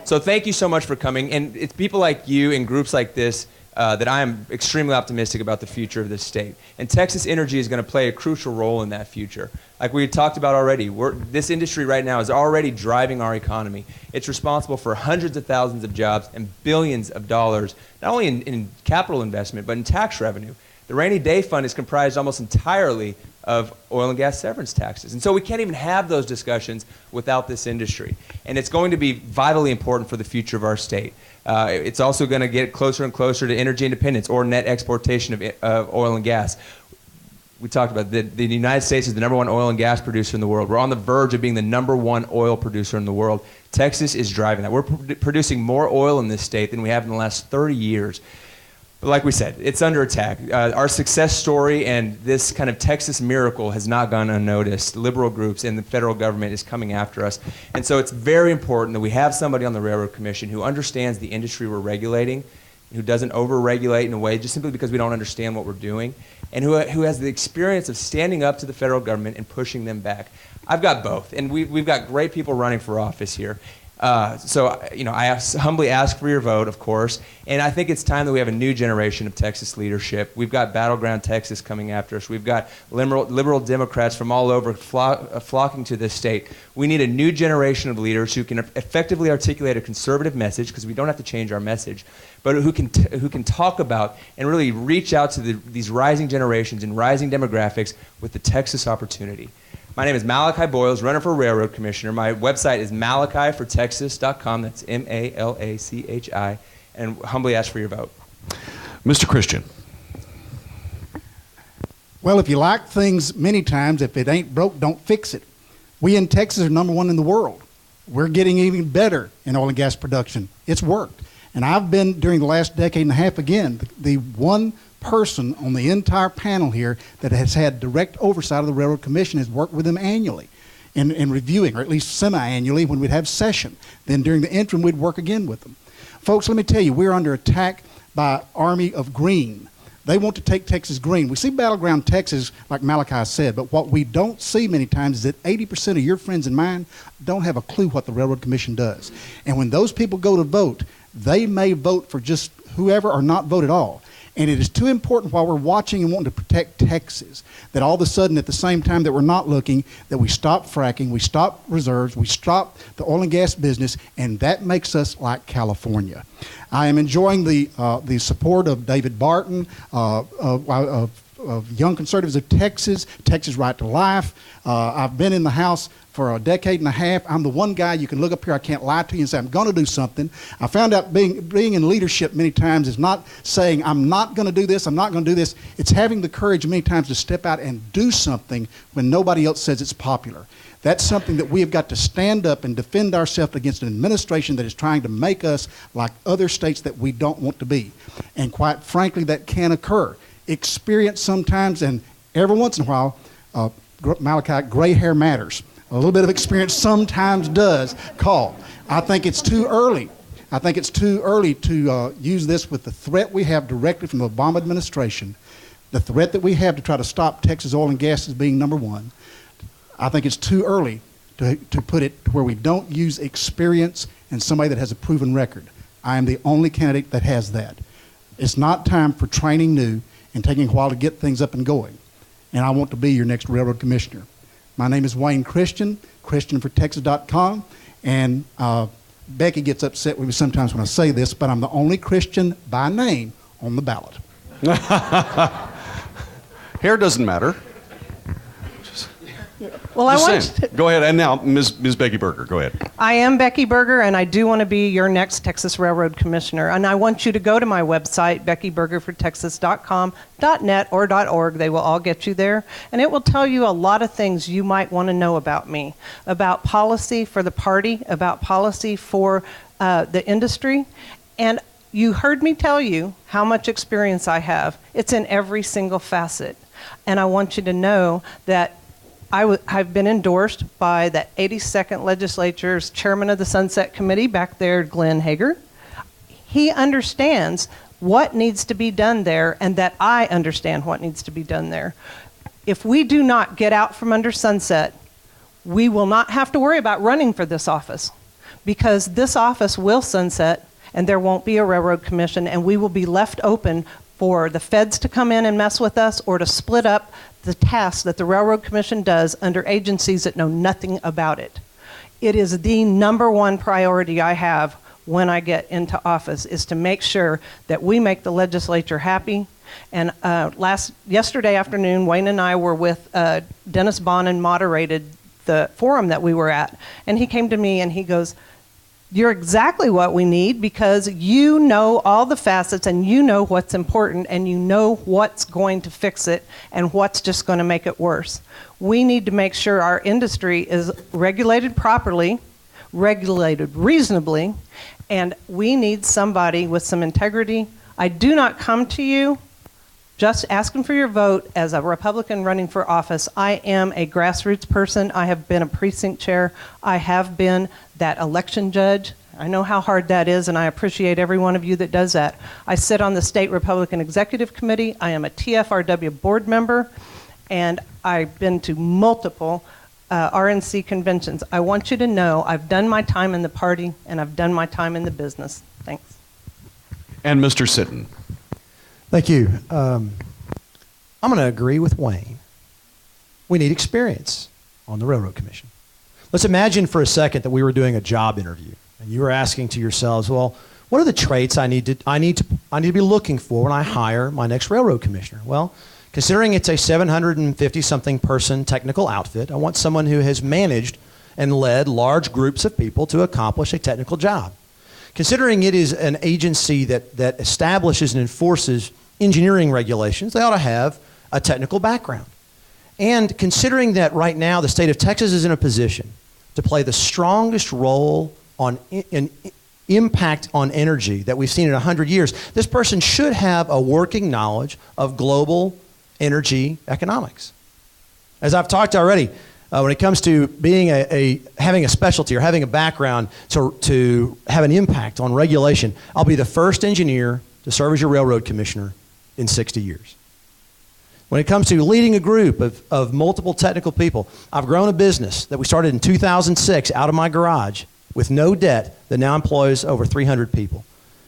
So thank you so much for coming, and it's people like you and groups like this that I am extremely optimistic about the future of this state. And Texas Energy is going to play a crucial role in that future. Like we talked about already, this industry right now is already driving our economy. It's responsible for hundreds of thousands of jobs and billions of dollars, not only in capital investment, but in tax revenue. The Rainy Day Fund is comprised almost entirely of oil and gas severance taxes. And so we can't even have those discussions without this industry. And it's going to be vitally important for the future of our state. It's also going to get closer and closer to energy independence or net exportation of oil and gas. We talked about the United States is the #1 oil and gas producer in the world. We're on the verge of being the #1 oil producer in the world. Texas is driving that. We're producing more oil in this state than we have in the last 30 years. But like we said, it's under attack. Our success story and this kind of Texas miracle has not gone unnoticed. Liberal groups and the federal government is coming after us. And so it's very important that we have somebody on the Railroad Commission who understands the industry we're regulating, who doesn't over-regulate in a way just simply because we don't understand what we're doing, and who has the experience of standing up to the federal government and pushing them back. I've got both, and we've got great people running for office here. So, you know, I humbly ask for your vote, of course, and I think it's time that we have a new generation of Texas leadership. We've got Battleground Texas coming after us. We've got liberal Democrats from all over flocking to this state. We need a new generation of leaders who can effectively articulate a conservative message, because we don't have to change our message, but who can talk about and really reach out to these rising generations and rising demographics with the Texas opportunity. My name is Malachi Boyles, runner for Railroad Commissioner. My website is malachifortexas.com. That's MALACHI. And humbly ask for your vote. Mr. Christian. Well, if you like things, many times, if it ain't broke, don't fix it. We in Texas are number one in the world. We're getting even better in oil and gas production. It's worked. And I've been, during the last decade and a half, again, the one person on the entire panel here that has had direct oversight of the Railroad Commission, has worked with them annually in reviewing, or at least semi-annually when we'd have session. Then during the interim, we'd work again with them. Folks, let me tell you, we're under attack by Army of Green. They want to take Texas green. We see battleground Texas, like Malachi said, but what we don't see many times is that 80% of your friends and mine don't have a clue what the Railroad Commission does. And when those people go to vote, they may vote for just whoever or not vote at all. And it is too important while we're watching and wanting to protect Texas that all of a sudden, at the same time that we're not looking, that we stop fracking, we stop reserves, we stop the oil and gas business, and that makes us like California. I am enjoying the support of David Barton, of Young Conservatives of Texas, Texas Right to Life. I've been in the House for a decade and a half. I'm the one guy you can look up here, I can't lie to you and say I'm going to do something. I found out being in leadership many times is not saying I'm not going to do this, I'm not going to do this. It's having the courage many times to step out and do something when nobody else says it's popular. That's something that we have got to stand up and defend ourselves against an administration that is trying to make us like other states that we don't want to be. And quite frankly, that can occur. Experience sometimes, and every once in a while, Malachi, gray hair matters. A little bit of experience sometimes does call. I think it's too early. I think it's too early to use this with the threat we have directly from the Obama administration, the threat that we have to try to stop Texas oil and gas as being number one. I think it's too early to put it to where we don't use experience and somebody that has a proven record. I am the only candidate that has that. It's not time for training new and taking a while to get things up and going. And I want to be your next railroad commissioner. My name is Wayne Christian, christianfortexas.com, and Becky gets upset with me sometimes when I say this, but I'm the only Christian by name on the ballot. Hair doesn't matter. Well, I Just want saying. Go ahead. And now, Ms. Becky Berger, go ahead. I am Becky Berger, and I do want to be your next Texas Railroad Commissioner. And I want you to go to my website, beckybergerfortexas.com.net or .org. They will all get you there. And it will tell you a lot of things you might want to know about me, about policy for the party, about policy for the industry. And you heard me tell you how much experience I have. It's in every single facet. And I want you to know that I've been endorsed by the 82nd Legislature's chairman of the Sunset Committee back there, Glenn Hager. He understands what needs to be done there and that I understand what needs to be done there. If we do not get out from under Sunset, we will not have to worry about running for this office, because this office will sunset and there won't be a railroad commission, and we will be left open for the feds to come in and mess with us, or to split up the tasks that the Railroad Commission does under agencies that know nothing about it. It is the number one priority I have when I get into office, is to make sure that we make the legislature happy. And yesterday afternoon, Wayne and I were with Dennis Bonin, moderated the forum that we were at, and he came to me and he goes, "You're exactly what we need, because you know all the facets and you know what's important and you know what's going to fix it and what's just going to make it worse. We need to make sure our industry is regulated properly, regulated reasonably, and we need somebody with some integrity. I do not come to you just asking for your vote as a Republican running for office. I am a grassroots person. I have been a precinct chair. I have been that election judge. I know how hard that is, and I appreciate every one of you that does that. I sit on the State Republican Executive Committee. I am a TFRW board member, and I've been to multiple RNC conventions. I want you to know I've done my time in the party, and I've done my time in the business. Thanks. And Mr. Sitton. Thank you. I'm going to agree with Wayne. We need experience on the Railroad Commission. Let's imagine for a second that we were doing a job interview, and you were asking to yourselves, well, what are the traits I need to be looking for when I hire my next railroad commissioner? Well, considering it's a 750-something person technical outfit, I want someone who has managed and led large groups of people to accomplish a technical job. Considering it is an agency that establishes and enforces engineering regulations, they ought to have a technical background. And considering that right now the state of Texas is in a position to play the strongest role in impact on energy that we've seen in 100 years, this person should have a working knowledge of global energy economics. As I've talked already, when it comes to being having a specialty or having a background to have an impact on regulation, I'll be the first engineer to serve as your railroad commissioner in 60 years. When it comes to leading a group of multiple technical people, I've grown a business that we started in 2006 out of my garage with no debt that now employs over 300 people.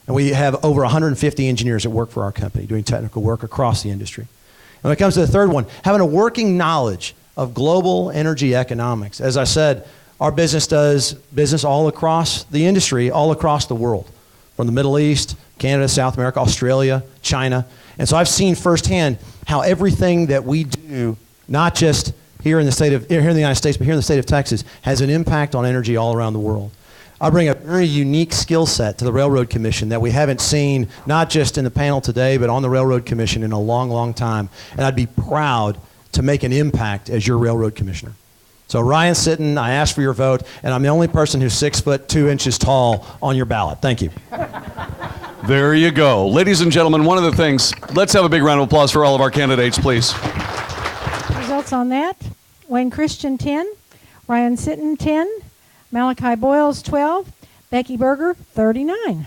And we have over 150 engineers that work for our company doing technical work across the industry. And when it comes to the third one, having a working knowledge of global energy economics. As I said, our business does business all across the industry, all across the world, from the Middle East, Canada, South America, Australia, China. And so I've seen firsthand how everything that we do, not just here in the United States, but here in the state of Texas, has an impact on energy all around the world. I bring a very unique skill set to the Railroad Commission that we haven't seen, not just in the panel today, but on the Railroad Commission in a long, long time. And I'd be proud to make an impact as your Railroad Commissioner. So Ryan Sitton, I ask for your vote, and I'm the only person who's 6'2" tall on your ballot. Thank you. There you go. Ladies and gentlemen, one of the things, let's have a big round of applause for all of our candidates, please. Results on that: Wayne Christian 10, Ryan Sitton 10, Malachi Boyles 12, Becky Berger 39.